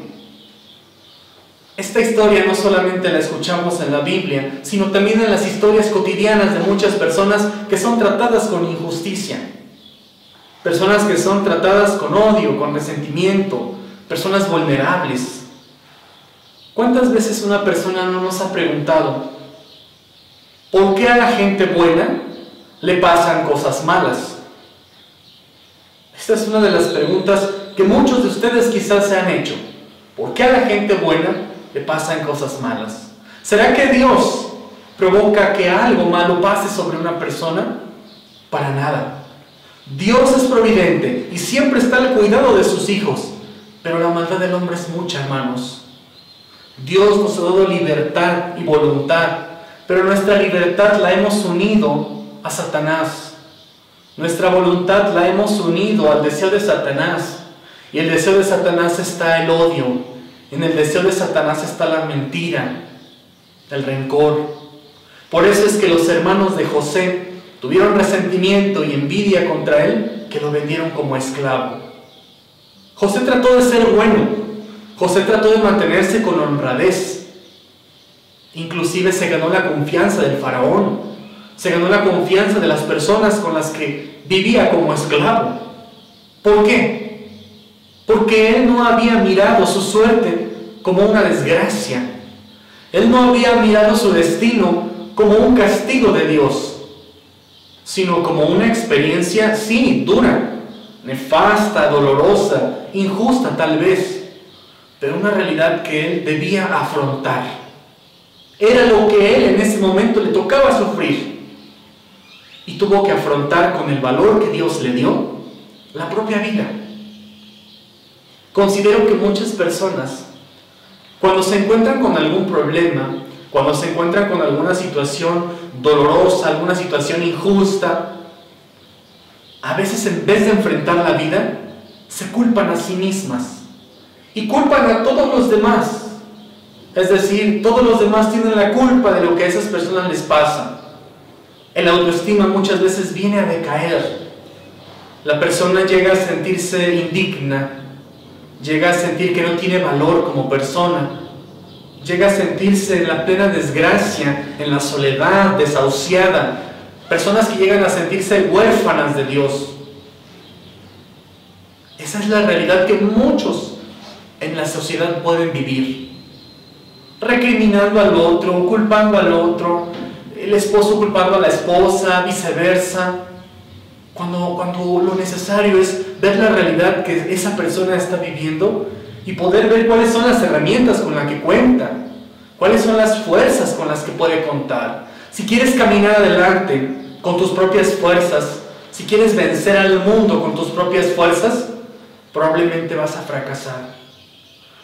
Esta historia no solamente la escuchamos en la Biblia, sino también en las historias cotidianas de muchas personas que son tratadas con injusticia. personas que son tratadas con odio, con resentimiento, personas vulnerables. ¿Cuántas veces una persona no nos ha preguntado por qué a la gente buena le pasan cosas malas? Esta es una de las preguntas que muchos de ustedes quizás se han hecho. ¿Por qué a la gente buena le pasan cosas malas? ¿Será que Dios provoca que algo malo pase sobre una persona? Para nada. Dios es providente y siempre está al cuidado de sus hijos, pero la maldad del hombre es mucha, hermanos. Dios nos ha dado libertad y voluntad, pero nuestra libertad la hemos unido a Satanás. Nuestra voluntad la hemos unido al deseo de Satanás. Y el deseo de Satanás está el odio. En el deseo de Satanás está la mentira, el rencor. Por eso es que los hermanos de José tuvieron resentimiento y envidia contra él, que lo vendieron como esclavo. José trató de ser bueno. José trató de mantenerse con honradez. Inclusive se ganó la confianza del faraón. Se ganó la confianza de las personas con las que vivía como esclavo. ¿Por qué? Porque él no había mirado su suerte como una desgracia. Él no había mirado su destino como un castigo de Dios, sino como una experiencia, sí, dura, nefasta, dolorosa, injusta tal vez, pero una realidad que él debía afrontar. Era lo que él en ese momento le tocaba sufrir. Y tuvo que afrontar con el valor que Dios le dio la propia vida. Considero que muchas personas, cuando se encuentran con algún problema, cuando se encuentran con alguna situación dolorosa, alguna situación injusta, a veces en vez de enfrentar la vida, se culpan a sí mismas y culpan a todos los demás. Es decir, todos los demás tienen la culpa de lo que a esas personas les pasa. El autoestima muchas veces viene a decaer. La persona llega a sentirse indigna, llega a sentir que no tiene valor como persona, llega a sentirse en la plena desgracia, en la soledad, desahuciada. Personas que llegan a sentirse huérfanas de Dios. Esa es la realidad que muchos en la sociedad pueden vivir. Recriminando al otro, culpando al otro, el esposo culpando a la esposa, viceversa. Cuando lo necesario es ver la realidad que esa persona está viviendo y poder ver cuáles son las herramientas con las que cuenta, cuáles son las fuerzas con las que puede contar. Si quieres caminar adelante con tus propias fuerzas, si quieres vencer al mundo con tus propias fuerzas, probablemente vas a fracasar.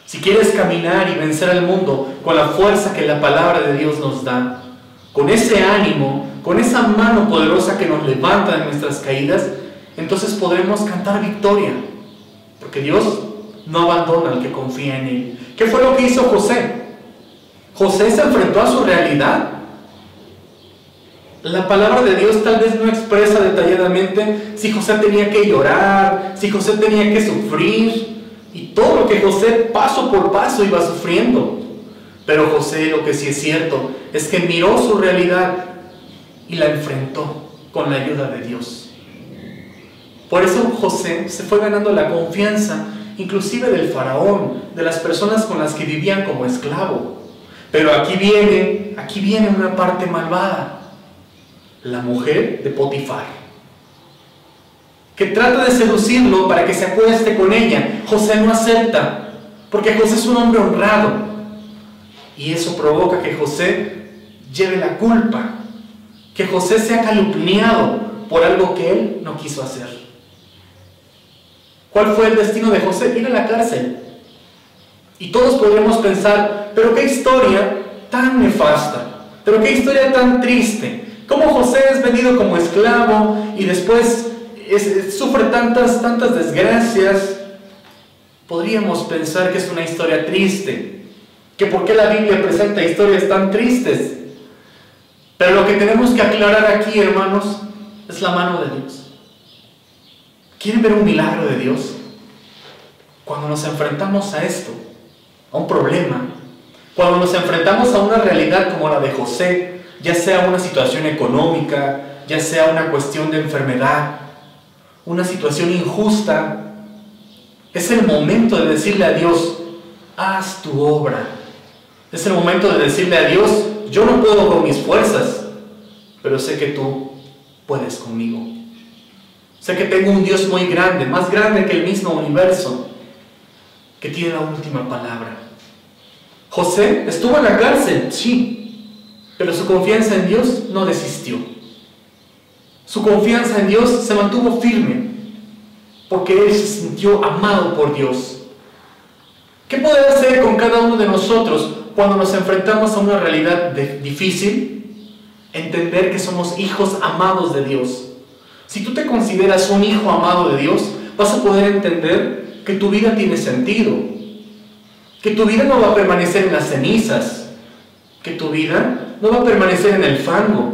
Si quieres caminar y vencer al mundo con la fuerza que la palabra de Dios nos da, con ese ánimo, con esa mano poderosa que nos levanta de nuestras caídas, entonces podremos cantar victoria, porque Dios no abandona al que confía en Él. ¿Qué fue lo que hizo José? José se enfrentó a su realidad. La palabra de Dios tal vez no expresa detalladamente si José tenía que llorar, si José tenía que sufrir, y todo lo que José paso por paso iba sufriendo. Pero José, lo que sí es cierto, es que miró su realidad y la enfrentó con la ayuda de Dios. Por eso José se fue ganando la confianza, inclusive del faraón, de las personas con las que vivían como esclavo. Pero aquí viene una parte malvada, la mujer de Potifar, que trata de seducirlo para que se acueste con ella. José no acepta, porque José es un hombre honrado. Y eso provoca que José lleve la culpa, que José sea calumniado por algo que él no quiso hacer. ¿Cuál fue el destino de José? Ir a la cárcel. Y todos podremos pensar, pero qué historia tan nefasta, pero qué historia tan triste. ¿Cómo José es vendido como esclavo y después sufre tantas desgracias? Podríamos pensar que es una historia triste, que por qué la Biblia presenta historias tan tristes. Pero lo que tenemos que aclarar aquí, hermanos, es la mano de Dios. ¿Quieren ver un milagro de Dios? Cuando nos enfrentamos a esto, a un problema, cuando nos enfrentamos a una realidad como la de José, ya sea una situación económica, ya sea una cuestión de enfermedad, una situación injusta, es el momento de decirle a Dios, haz tu obra. Es el momento de decirle a Dios, yo no puedo con mis fuerzas, pero sé que tú puedes conmigo. Sé que tengo un Dios muy grande, más grande que el mismo universo, que tiene la última palabra. José estuvo en la cárcel, sí, pero su confianza en Dios no desistió. Su confianza en Dios se mantuvo firme, porque él se sintió amado por Dios. ¿Qué puede hacer con cada uno de nosotros cuando nos enfrentamos a una realidad difícil? Entender que somos hijos amados de Dios. Si tú te consideras un hijo amado de Dios, vas a poder entender que tu vida tiene sentido, que tu vida no va a permanecer en las cenizas, que tu vida no va a permanecer en el fango.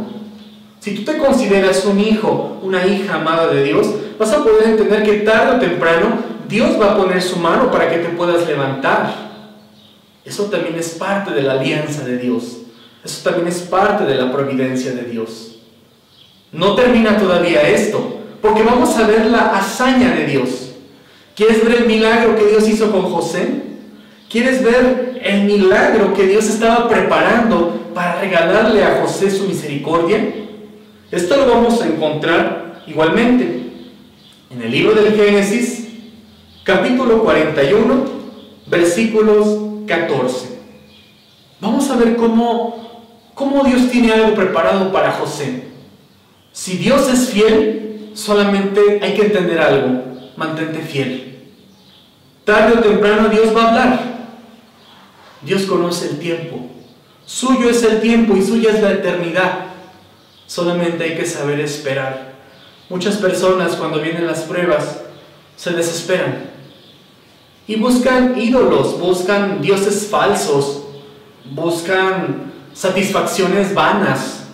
Si tú te consideras un hijo, una hija amada de Dios, vas a poder entender que tarde o temprano Dios va a poner su mano para que te puedas levantar. Eso también es parte de la alianza de Dios. Eso también es parte de la providencia de Dios. No termina todavía esto, porque vamos a ver la hazaña de Dios. ¿Quieres ver el milagro que Dios hizo con José? ¿Quieres ver el milagro que Dios estaba preparando para regalarle a José su misericordia? Esto lo vamos a encontrar igualmente en el libro del Génesis, capítulo 41, versículos 14. Vamos a ver cómo Dios tiene algo preparado para José. Si Dios es fiel, solamente hay que entender algo: mantente fiel. Tarde o temprano Dios va a hablar. Dios conoce el tiempo. Suyo es el tiempo y suya es la eternidad. Solamente hay que saber esperar. Muchas personas, cuando vienen las pruebas, se desesperan y buscan ídolos, buscan dioses falsos, buscan satisfacciones vanas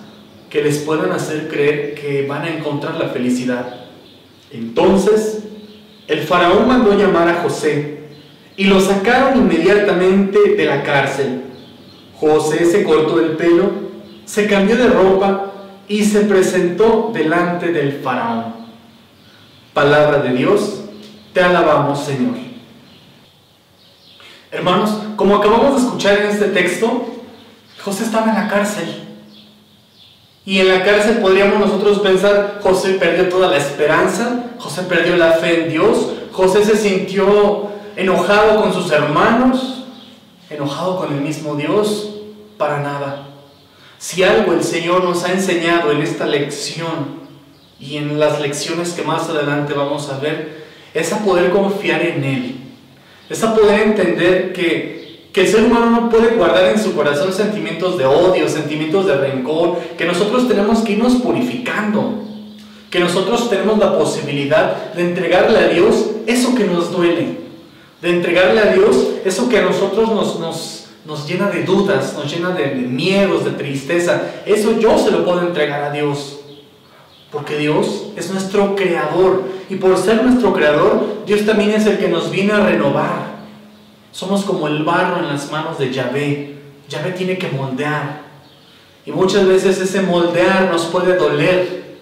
que les puedan hacer creer que van a encontrar la felicidad. Entonces, el faraón mandó llamar a José y lo sacaron inmediatamente de la cárcel. José se cortó el pelo, se cambió de ropa y se presentó delante del faraón. Palabra de Dios, te alabamos, Señor. Hermanos, como acabamos de escuchar en este texto, José estaba en la cárcel. Y en la cárcel podríamos nosotros pensar, José perdió toda la esperanza, José perdió la fe en Dios, José se sintió enojado con sus hermanos, enojado con el mismo Dios. Para nada. Si algo el Señor nos ha enseñado en esta lección y en las lecciones que más adelante vamos a ver, es a poder confiar en Él, es a poder entender que el ser humano no puede guardar en su corazón sentimientos de odio, sentimientos de rencor, que nosotros tenemos que irnos purificando, que nosotros tenemos la posibilidad de entregarle a Dios eso que nos duele, de entregarle a Dios eso que a nosotros nos llena de dudas, nos llena de miedos, de tristeza. Eso yo se lo puedo entregar a Dios, porque Dios es nuestro creador, y por ser nuestro creador, Dios también es el que nos viene a renovar. Somos como el barro en las manos de Yahvé. Yahvé tiene que moldear, y muchas veces ese moldear nos puede doler.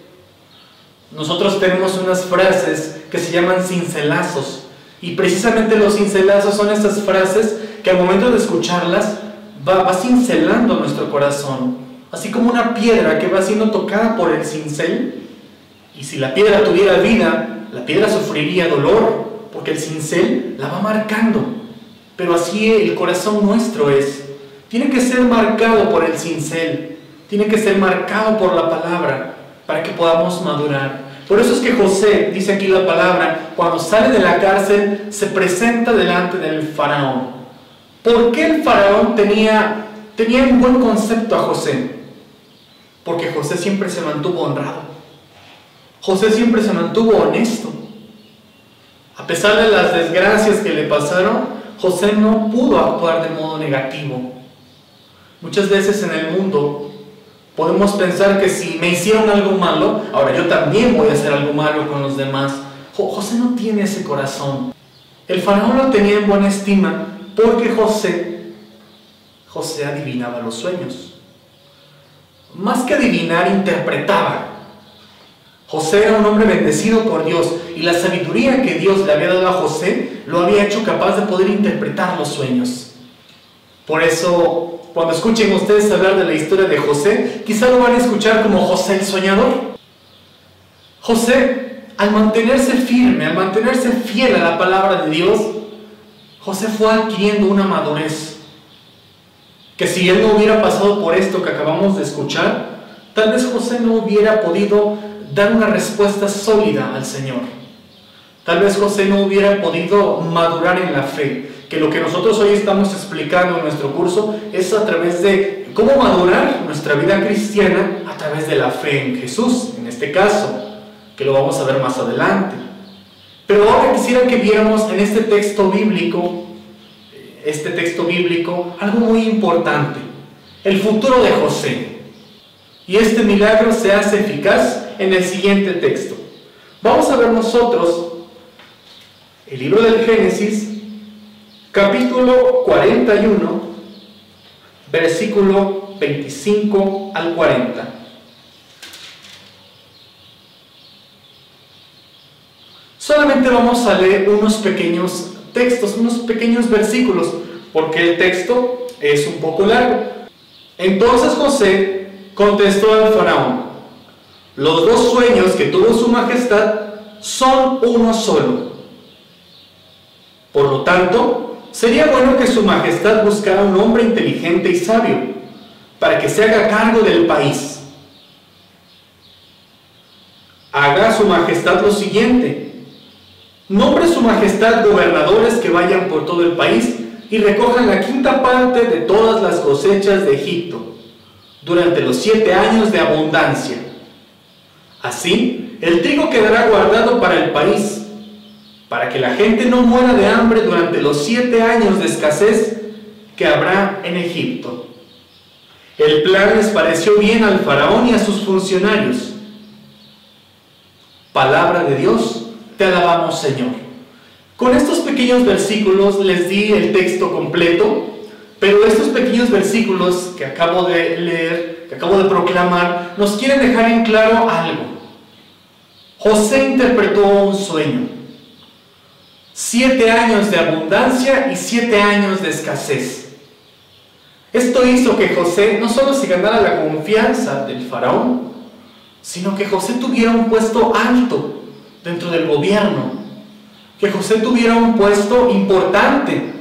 Nosotros tenemos unas frases que se llaman cincelazos, y precisamente los cincelazos son estas frases que al momento de escucharlas va cincelando nuestro corazón, así como una piedra que va siendo tocada por el cincel. Y si la piedra tuviera vida, la piedra sufriría dolor, porque el cincel la va marcando. Pero así el corazón nuestro tiene que ser marcado por el cincel, tiene que ser marcado por la palabra, para que podamos madurar. Por eso es que José, dice aquí la palabra, cuando sale de la cárcel, se presenta delante del faraón. ¿Por qué el faraón tenía un buen concepto a José? Porque José siempre se mantuvo honrado. José siempre se mantuvo honesto. A pesar de las desgracias que le pasaron, José no pudo actuar de modo negativo. Muchas veces en el mundo podemos pensar que si me hicieron algo malo, ahora yo también voy a hacer algo malo con los demás. José no tiene ese corazón. El faraón lo tenía en buena estima porque José adivinaba los sueños. Más que adivinar, interpretaba. José era un hombre bendecido por Dios y la sabiduría que Dios le había dado a José lo había hecho capaz de poder interpretar los sueños. Por eso, cuando escuchen ustedes hablar de la historia de José, quizá lo van a escuchar como José el soñador. José, al mantenerse firme, al mantenerse fiel a la palabra de Dios, José fue adquiriendo una madurez que si él no hubiera pasado por esto que acabamos de escuchar, tal vez José no hubiera podido dar una respuesta sólida al Señor. Tal vez José no hubiera podido madurar en la fe, que lo que nosotros hoy estamos explicando en nuestro curso es a través de cómo madurar nuestra vida cristiana a través de la fe en Jesús, en este caso, que lo vamos a ver más adelante. Pero ahora quisiera que viéramos en este texto bíblico, algo muy importante, el futuro de José. Y este milagro se hace eficaz en el siguiente texto. Vamos a ver nosotros el libro del Génesis, capítulo 41, versículo 25 al 40. Solamente vamos a leer unos pequeños textos, unos pequeños versículos, porque el texto es un poco largo. Entonces José contestó al faraón: los dos sueños que tuvo su majestad son uno solo. Por lo tanto, sería bueno que su majestad buscara un hombre inteligente y sabio, para que se haga cargo del país. Haga su majestad lo siguiente: nombre su majestad gobernadores que vayan por todo el país y recojan la quinta parte de todas las cosechas de Egipto, durante los 7 años de abundancia. Así, el trigo quedará guardado para el país, para que la gente no muera de hambre durante los 7 años de escasez que habrá en Egipto. El plan les pareció bien al faraón y a sus funcionarios. Palabra de Dios, te alabamos, Señor. Con estos pequeños versículos les di el texto completo, pero estos pequeños versículos que acabo de leer, que acabo de proclamar, nos quieren dejar en claro algo. José interpretó un sueño. 7 años de abundancia y 7 años de escasez. Esto hizo que José no solo se ganara la confianza del faraón, sino que José tuviera un puesto alto dentro del gobierno, que José tuviera un puesto importante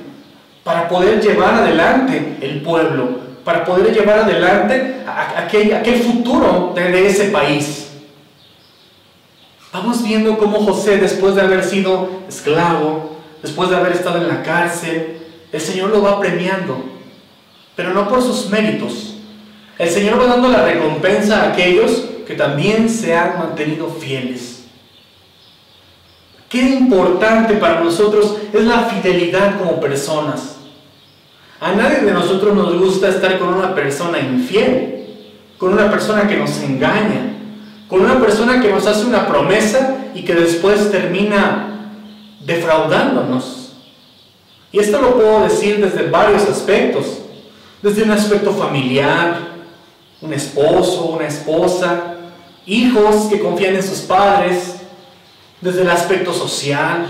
para poder llevar adelante el pueblo, para poder llevar adelante aquel futuro de ese país. Vamos viendo cómo José, después de haber sido esclavo, después de haber estado en la cárcel, el Señor lo va premiando, pero no por sus méritos. El Señor va dando la recompensa a aquellos que también se han mantenido fieles. Qué importante para nosotros es la fidelidad como personas. A nadie de nosotros nos gusta estar con una persona infiel, con una persona que nos engaña, con una persona que nos hace una promesa y que después termina defraudándonos. Y esto lo puedo decir desde varios aspectos. Desde un aspecto familiar, un esposo, una esposa, hijos que confían en sus padres, desde el aspecto social,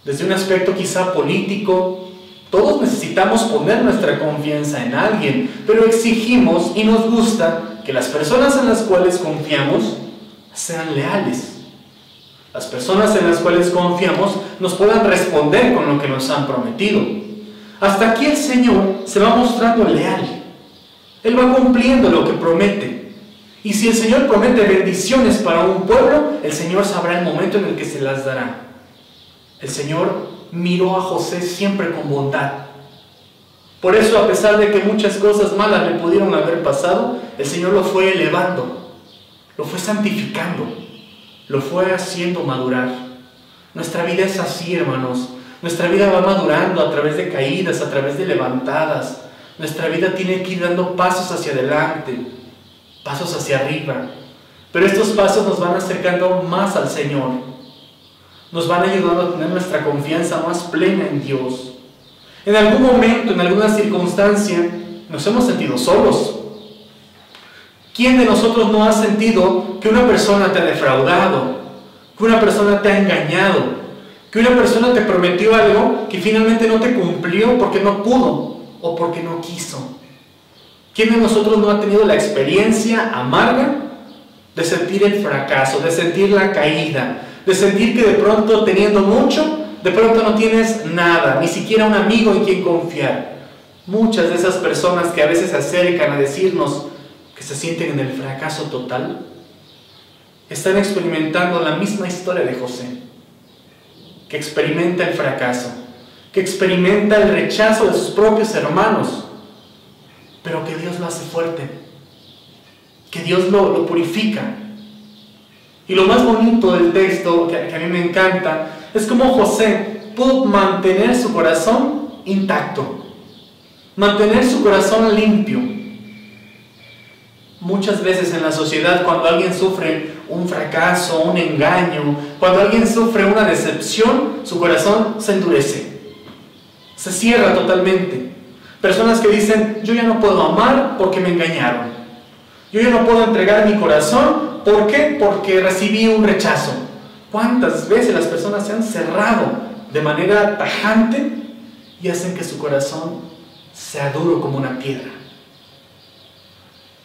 desde un aspecto quizá político. Todos necesitamos poner nuestra confianza en alguien, pero exigimos y nos gusta que las personas en las cuales confiamos sean leales. Las personas en las cuales confiamos nos puedan responder con lo que nos han prometido. Hasta aquí el Señor se va mostrando leal. Él va cumpliendo lo que promete. Y si el Señor promete bendiciones para un pueblo, el Señor sabrá el momento en el que se las dará. El Señor miró a José siempre con bondad. Por eso, a pesar de que muchas cosas malas le pudieron haber pasado, el Señor lo fue elevando, lo fue santificando, lo fue haciendo madurar. Nuestra vida es así, hermanos. Nuestra vida va madurando a través de caídas, a través de levantadas. Nuestra vida tiene que ir dando pasos hacia adelante, pasos hacia arriba. Pero estos pasos nos van acercando más al Señor. Nos van ayudando a tener nuestra confianza más plena en Dios. En algún momento, en alguna circunstancia, nos hemos sentido solos. ¿Quién de nosotros no ha sentido que una persona te ha defraudado, que una persona te ha engañado, que una persona te prometió algo que finalmente no te cumplió porque no pudo o porque no quiso? ¿Quién de nosotros no ha tenido la experiencia amarga de sentir el fracaso, de sentir la caída, de sentir que de pronto teniendo mucho, de pronto no tienes nada, ni siquiera un amigo en quien confiar? Muchas de esas personas que a veces se acercan a decirnos que se sienten en el fracaso total, están experimentando la misma historia de José, que experimenta el fracaso, que experimenta el rechazo de sus propios hermanos, pero que Dios lo hace fuerte, que Dios lo purifica. Y lo más bonito del texto, que a mí me encanta, es cómo José pudo mantener su corazón intacto, mantener su corazón limpio. Muchas veces en la sociedad, cuando alguien sufre un fracaso, un engaño, cuando alguien sufre una decepción, su corazón se endurece, se cierra totalmente. Personas que dicen, yo ya no puedo amar porque me engañaron, yo ya no puedo entregar mi corazón, ¿por qué? Porque recibí un rechazo. ¿Cuántas veces las personas se han cerrado de manera tajante y hacen que su corazón sea duro como una piedra?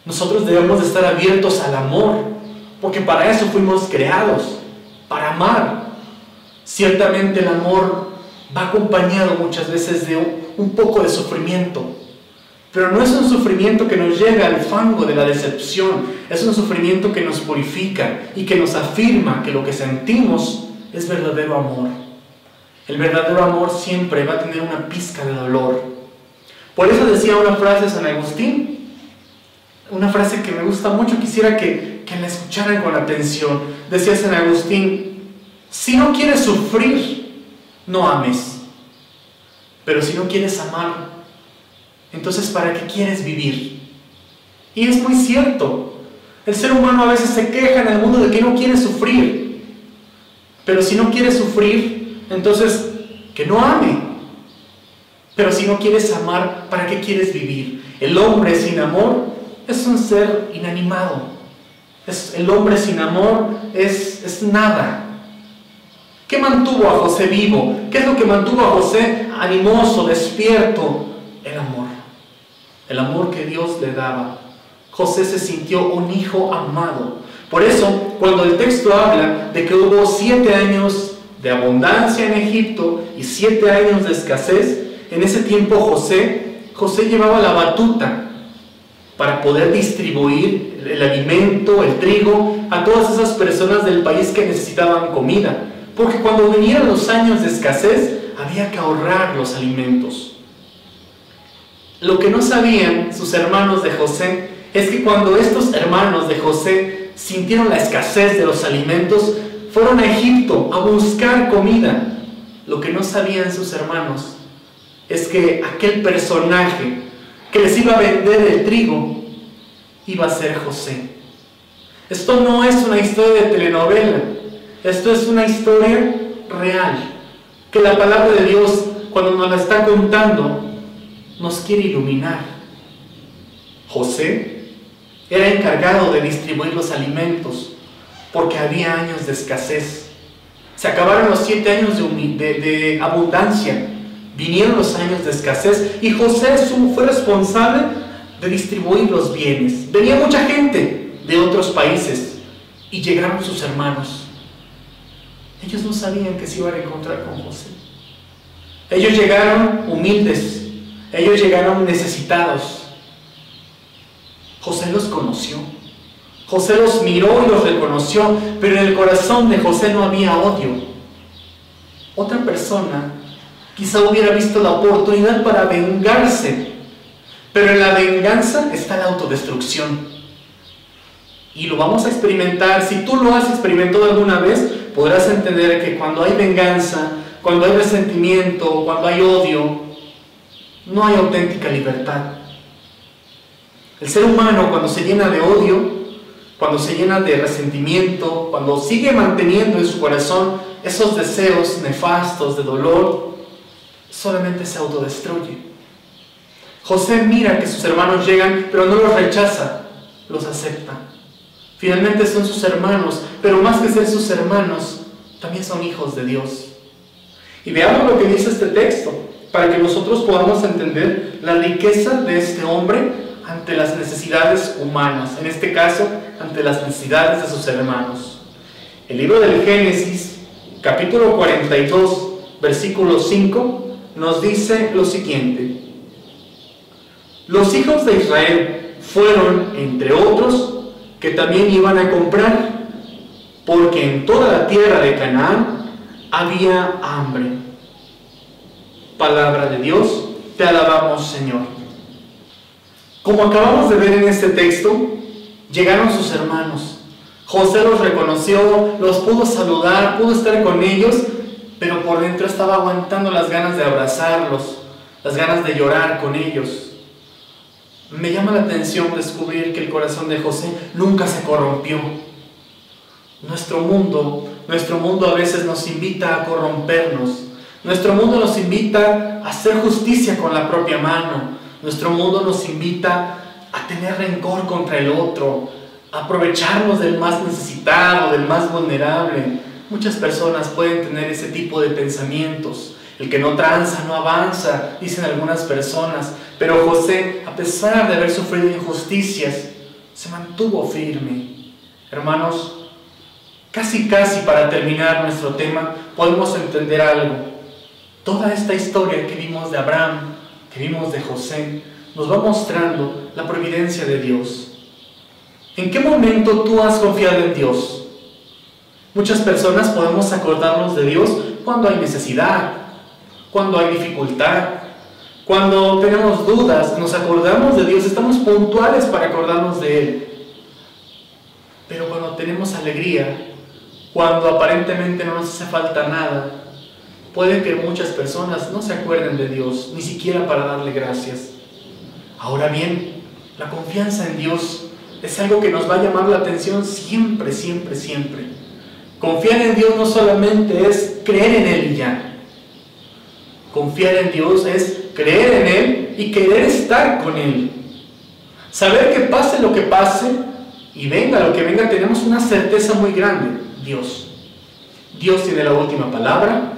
Nosotros debemos de estar abiertos al amor, porque para eso fuimos creados, para amar. Ciertamente el amor va acompañado muchas veces de un poco de sufrimiento, pero no es un sufrimiento que nos llega al fango de la decepción, es un sufrimiento que nos purifica y que nos afirma que lo que sentimos es verdadero amor. El verdadero amor siempre va a tener una pizca de dolor. Por eso decía una frase de San Agustín, una frase que me gusta mucho, quisiera que la escucharan con atención. Decía San Agustín, si no quieres sufrir, no ames. Pero si no quieres amar, entonces ¿para qué quieres vivir? Y es muy cierto. El ser humano a veces se queja en el mundo de que no quiere sufrir. Pero si no quieres sufrir, entonces que no ame. Pero si no quieres amar, ¿para qué quieres vivir? El hombre sin amor es un ser inanimado. El hombre sin amor es nada. ¿Qué mantuvo a José vivo? ¿Qué es lo que mantuvo a José animoso, despierto? El amor. El amor que Dios le daba. José se sintió un hijo amado. Por eso, cuando el texto habla de que hubo 7 años de abundancia en Egipto y 7 años de escasez, en ese tiempo José llevaba la batuta para poder distribuir el alimento, el trigo, a todas esas personas del país que necesitaban comida. Porque cuando vinieran los años de escasez, había que ahorrar los alimentos. Lo que no sabían sus hermanos de José es que cuando estos hermanos de José sintieron la escasez de los alimentos, fueron a Egipto a buscar comida. Lo que no sabían sus hermanos es que aquel personaje que les iba a vender el trigo iba a ser José. Esto no es una historia de telenovela, esto es una historia real, que la palabra de Dios, cuando nos la está contando, nos quiere iluminar. José era encargado de distribuir los alimentos porque había años de escasez. Se acabaron los 7 años de abundancia, vinieron los años de escasez y José fue responsable de distribuir los bienes. Venía mucha gente de otros países y llegaron sus hermanos. Ellos no sabían que se iban a encontrar con José. Ellos llegaron humildes, ellos llegaron necesitados. José los conoció, José los miró y los reconoció, pero en el corazón de José no había odio. Otra persona quizá hubiera visto la oportunidad para vengarse, pero en la venganza está la autodestrucción. Y lo vamos a experimentar. Si tú lo has experimentado alguna vez, podrás entender que cuando hay venganza, cuando hay resentimiento, cuando hay odio, no hay auténtica libertad. El ser humano, cuando se llena de odio, cuando se llena de resentimiento, cuando sigue manteniendo en su corazón esos deseos nefastos de dolor, solamente se autodestruye. José mira que sus hermanos llegan, pero no los rechaza. los acepta. Finalmente son sus hermanos, pero más que ser sus hermanos, también son hijos de Dios. Y veamos lo que dice este texto, para que nosotros podamos entender la riqueza de este hombre ante las necesidades humanas, en este caso, ante las necesidades de sus hermanos. El libro del Génesis, capítulo 42, versículo 5, nos dice lo siguiente: los hijos de Israel fueron, entre otros, que también iban a comprar, porque en toda la tierra de Canaán había hambre. Palabra de Dios, te alabamos, Señor. Como acabamos de ver en este texto, llegaron sus hermanos. José los reconoció, los pudo saludar, pudo estar con ellos, pero por dentro estaba aguantando las ganas de abrazarlos, las ganas de llorar con ellos. Me llama la atención descubrir que el corazón de José nunca se corrompió. Nuestro mundo a veces nos invita a corrompernos. Nuestro mundo nos invita a hacer justicia con la propia mano. Nuestro mundo nos invita a tener rencor contra el otro, a aprovecharnos del más necesitado, del más vulnerable. Muchas personas pueden tener ese tipo de pensamientos. El que no tranza, no avanza, dicen algunas personas. Pero José, a pesar de haber sufrido injusticias, se mantuvo firme. Hermanos, casi para terminar nuestro tema, podemos entender algo. Toda esta historia que vimos de Abraham, que vimos de José, nos va mostrando la providencia de Dios. ¿En qué momento tú has confiado en Dios? Muchas personas podemos acordarnos de Dios cuando hay necesidad, cuando hay dificultad, cuando tenemos dudas, nos acordamos de Dios, estamos puntuales para acordarnos de Él. Pero cuando tenemos alegría, cuando aparentemente no nos hace falta nada, puede que muchas personas no se acuerden de Dios, ni siquiera para darle gracias. Ahora bien, la confianza en Dios es algo que nos va a llamar la atención siempre. Confiar en Dios no solamente es creer en Él y ya. Confiar en Dios es creer en Él y querer estar con Él. Saber que pase lo que pase y venga lo que venga, tenemos una certeza muy grande: Dios. Dios tiene la última palabra.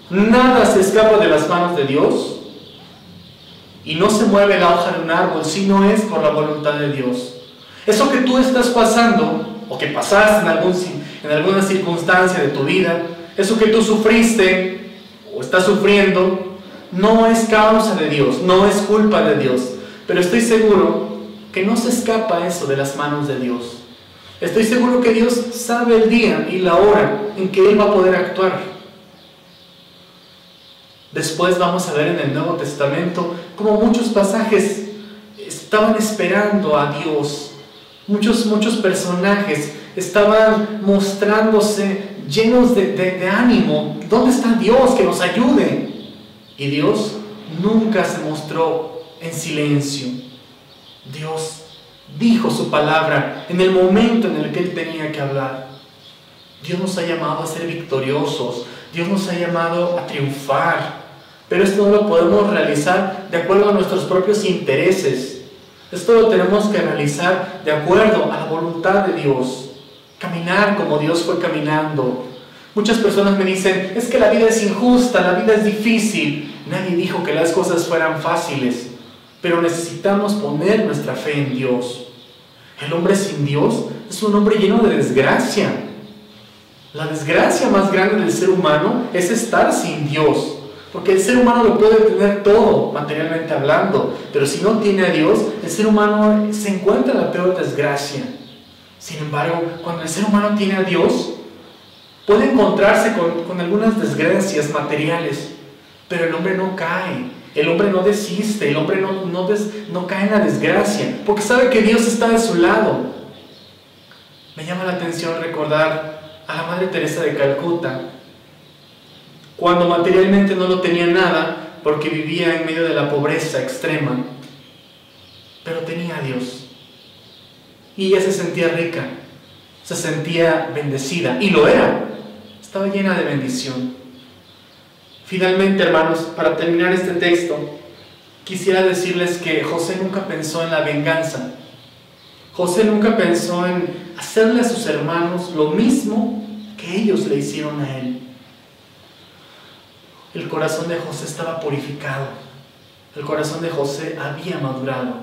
Nada se escapa de las manos de Dios. Y no se mueve la hoja de un árbol si no es por la voluntad de Dios. Eso que tú estás pasando, o que pasaste en alguna circunstancia de tu vida, eso que tú sufriste o estás sufriendo, no es causa de Dios, no es culpa de Dios. Pero estoy seguro que no se escapa eso de las manos de Dios. Estoy seguro que Dios sabe el día y la hora en que Él va a poder actuar. Después vamos a ver en el Nuevo Testamento cómo muchos pasajes estaban esperando a Dios. Muchos personajes estaban mostrándose llenos de ánimo. ¿Dónde está Dios? Que nos ayude. Y Dios nunca se mostró en silencio. Dios dijo su palabra en el momento en el que Él tenía que hablar. Dios nos ha llamado a ser victoriosos. Dios nos ha llamado a triunfar. Pero esto no lo podemos realizar de acuerdo a nuestros propios intereses. Esto lo tenemos que realizar de acuerdo a la voluntad de Dios. Caminar como Dios fue caminando. Muchas personas me dicen: es que la vida es injusta, la vida es difícil. Nadie dijo que las cosas fueran fáciles, pero necesitamos poner nuestra fe en Dios. El hombre sin Dios es un hombre lleno de desgracia. La desgracia más grande del ser humano es estar sin Dios, porque el ser humano lo puede tener todo, materialmente hablando, pero si no tiene a Dios, el ser humano se encuentra en la peor desgracia. Sin embargo, cuando el ser humano tiene a Dios, puede encontrarse con algunas desgracias materiales, pero el hombre no cae, el hombre no desiste, el hombre no cae en la desgracia, porque sabe que Dios está de su lado. Me llama la atención recordar a la Madre Teresa de Calcuta, cuando materialmente no lo tenía nada, porque vivía en medio de la pobreza extrema, pero tenía a Dios. Y ella se sentía rica, se sentía bendecida, y lo era, estaba llena de bendición. Finalmente, hermanos, para terminar este texto, quisiera decirles que José nunca pensó en la venganza. José nunca pensó en hacerle a sus hermanos lo mismo que ellos le hicieron a él. El corazón de José estaba purificado. El corazón de José había madurado.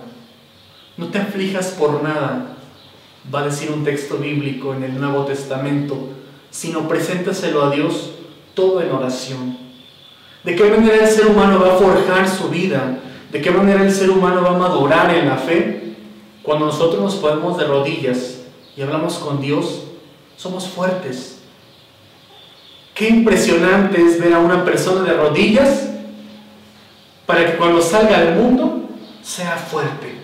No te aflijas por nada, va a decir un texto bíblico en el Nuevo Testamento, sino preséntaselo a Dios todo en oración. ¿De qué manera el ser humano va a forjar su vida? ¿De qué manera el ser humano va a madurar en la fe? Cuando nosotros nos ponemos de rodillas y hablamos con Dios, somos fuertes. Qué impresionante es ver a una persona de rodillas para que cuando salga al mundo sea fuerte.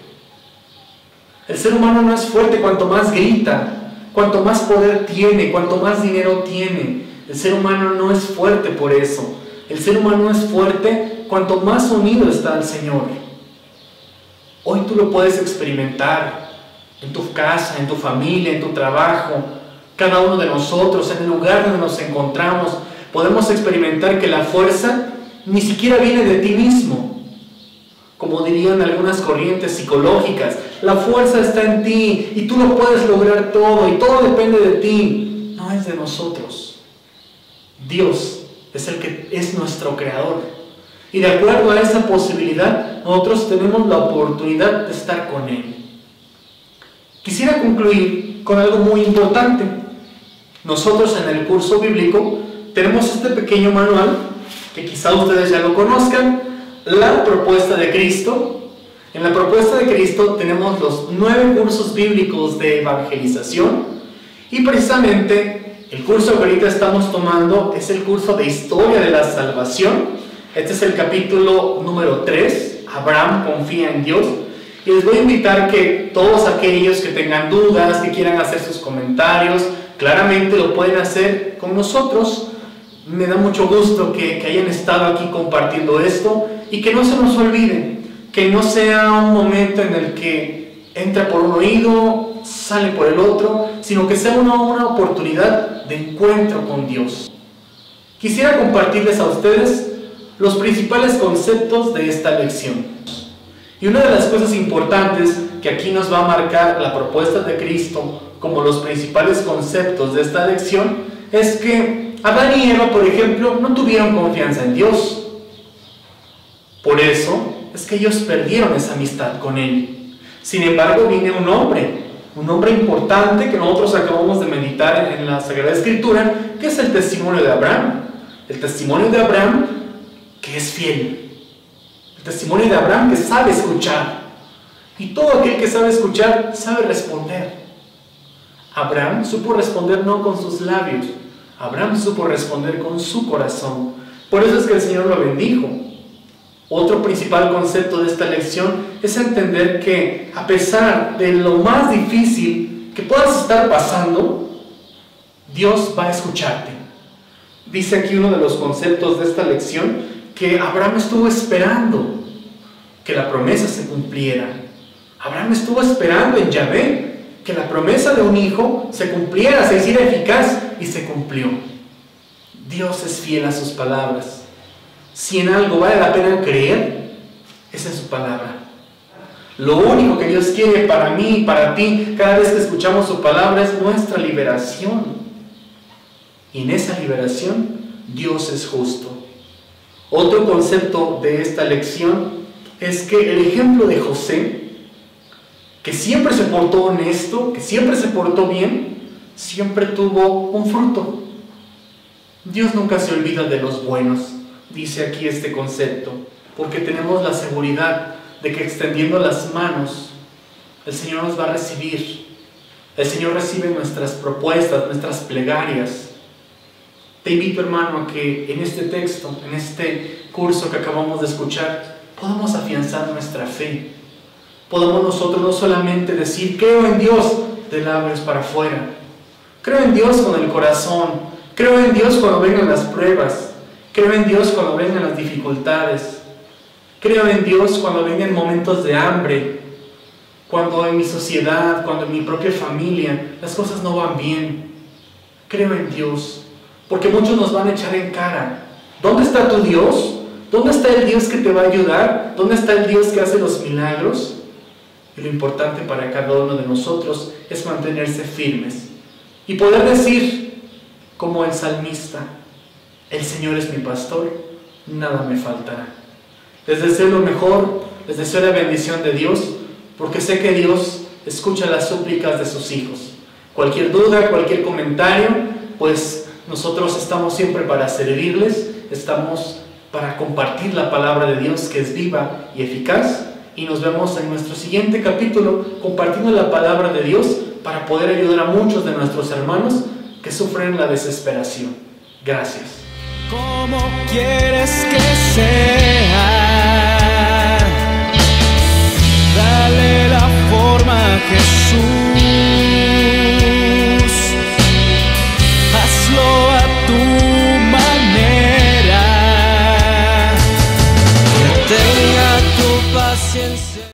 El ser humano no es fuerte cuanto más grita, cuanto más poder tiene, cuanto más dinero tiene. El ser humano no es fuerte por eso. El ser humano es fuerte cuanto más unido está al Señor. Hoy tú lo puedes experimentar en tu casa, en tu familia, en tu trabajo. Cada uno de nosotros, en el lugar donde nos encontramos, podemos experimentar que la fuerza ni siquiera viene de ti mismo. Como dirían algunas corrientes psicológicas, la fuerza está en ti y tú lo puedes lograr todo y todo depende de ti. No es de nosotros. Dios es el que es nuestro creador. Y de acuerdo a esa posibilidad, nosotros tenemos la oportunidad de estar con Él. Quisiera concluir con algo muy importante. Nosotros en el curso bíblico tenemos este pequeño manual, que quizá ustedes ya lo conozcan, la propuesta de Cristo. En la propuesta de Cristo tenemos los 9 cursos bíblicos de evangelización y precisamente el curso que ahorita estamos tomando es el curso de historia de la salvación. Este es el capítulo número 3, Abraham confía en Dios. Y les voy a invitar que todos aquellos que tengan dudas, que quieran hacer sus comentarios, claramente lo pueden hacer con nosotros. Me da mucho gusto que hayan estado aquí compartiendo esto y que no se nos olvide, que no sea un momento en el que entra por un oído, sale por el otro, sino que sea una oportunidad de encuentro con Dios. Quisiera compartirles a ustedes los principales conceptos de esta lección. Y una de las cosas importantes que aquí nos va a marcar la propuesta de Cristo como los principales conceptos de esta lección es que Adán y Eva, por ejemplo, no tuvieron confianza en Dios. Por eso es que ellos perdieron esa amistad con Él. Sin embargo, viene un hombre importante que nosotros acabamos de meditar en la Sagrada Escritura, que es el testimonio de Abraham. El testimonio de Abraham que es fiel. El testimonio de Abraham que sabe escuchar. Y todo aquel que sabe escuchar sabe responder. Abraham supo responder no con sus labios. Abraham supo responder con su corazón. Por eso es que el Señor lo bendijo. Otro principal concepto de esta lección es entender que a pesar de lo más difícil que puedas estar pasando, Dios va a escucharte. Dice aquí uno de los conceptos de esta lección que Abraham estuvo esperando que la promesa se cumpliera. Abraham estuvo esperando en Yahvé que la promesa de un hijo se cumpliera, se hiciera eficaz y se cumplió. Dios es fiel a sus palabras. Si en algo vale la pena creer, es en su palabra. Lo único que Dios quiere para mí y para ti, cada vez que escuchamos su palabra, es nuestra liberación. Y en esa liberación, Dios es justo. Otro concepto de esta lección es que el ejemplo de José, que siempre se portó honesto, que siempre se portó bien, siempre tuvo un fruto. Dios nunca se olvida de los buenos, dice aquí este concepto, porque tenemos la seguridad de que extendiendo las manos, el Señor nos va a recibir. El Señor recibe nuestras propuestas, nuestras plegarias. Te invito, hermano, a que en este texto, en este curso que acabamos de escuchar, podamos afianzar nuestra fe. Podamos nosotros no solamente decir, creo en Dios de labios para afuera. Creo en Dios con el corazón. Creo en Dios cuando vengan las pruebas. Creo en Dios cuando vengan las dificultades. Creo en Dios cuando vengan momentos de hambre. Cuando en mi sociedad, cuando en mi propia familia, las cosas no van bien. Creo en Dios. Porque muchos nos van a echar en cara. ¿Dónde está tu Dios? ¿Dónde está el Dios que te va a ayudar? ¿Dónde está el Dios que hace los milagros? Y lo importante para cada uno de nosotros es mantenerse firmes y poder decir, como el salmista, el Señor es mi pastor, nada me faltará. Les deseo lo mejor, les deseo la bendición de Dios, porque sé que Dios escucha las súplicas de sus hijos. Cualquier duda, cualquier comentario, pues nosotros estamos siempre para servirles, estamos para compartir la palabra de Dios que es viva y eficaz, y nos vemos en nuestro siguiente capítulo compartiendo la palabra de Dios para poder ayudar a muchos de nuestros hermanos que sufren la desesperación. Gracias. ¿Cómo quieres que sea? Dale la forma a Jesús.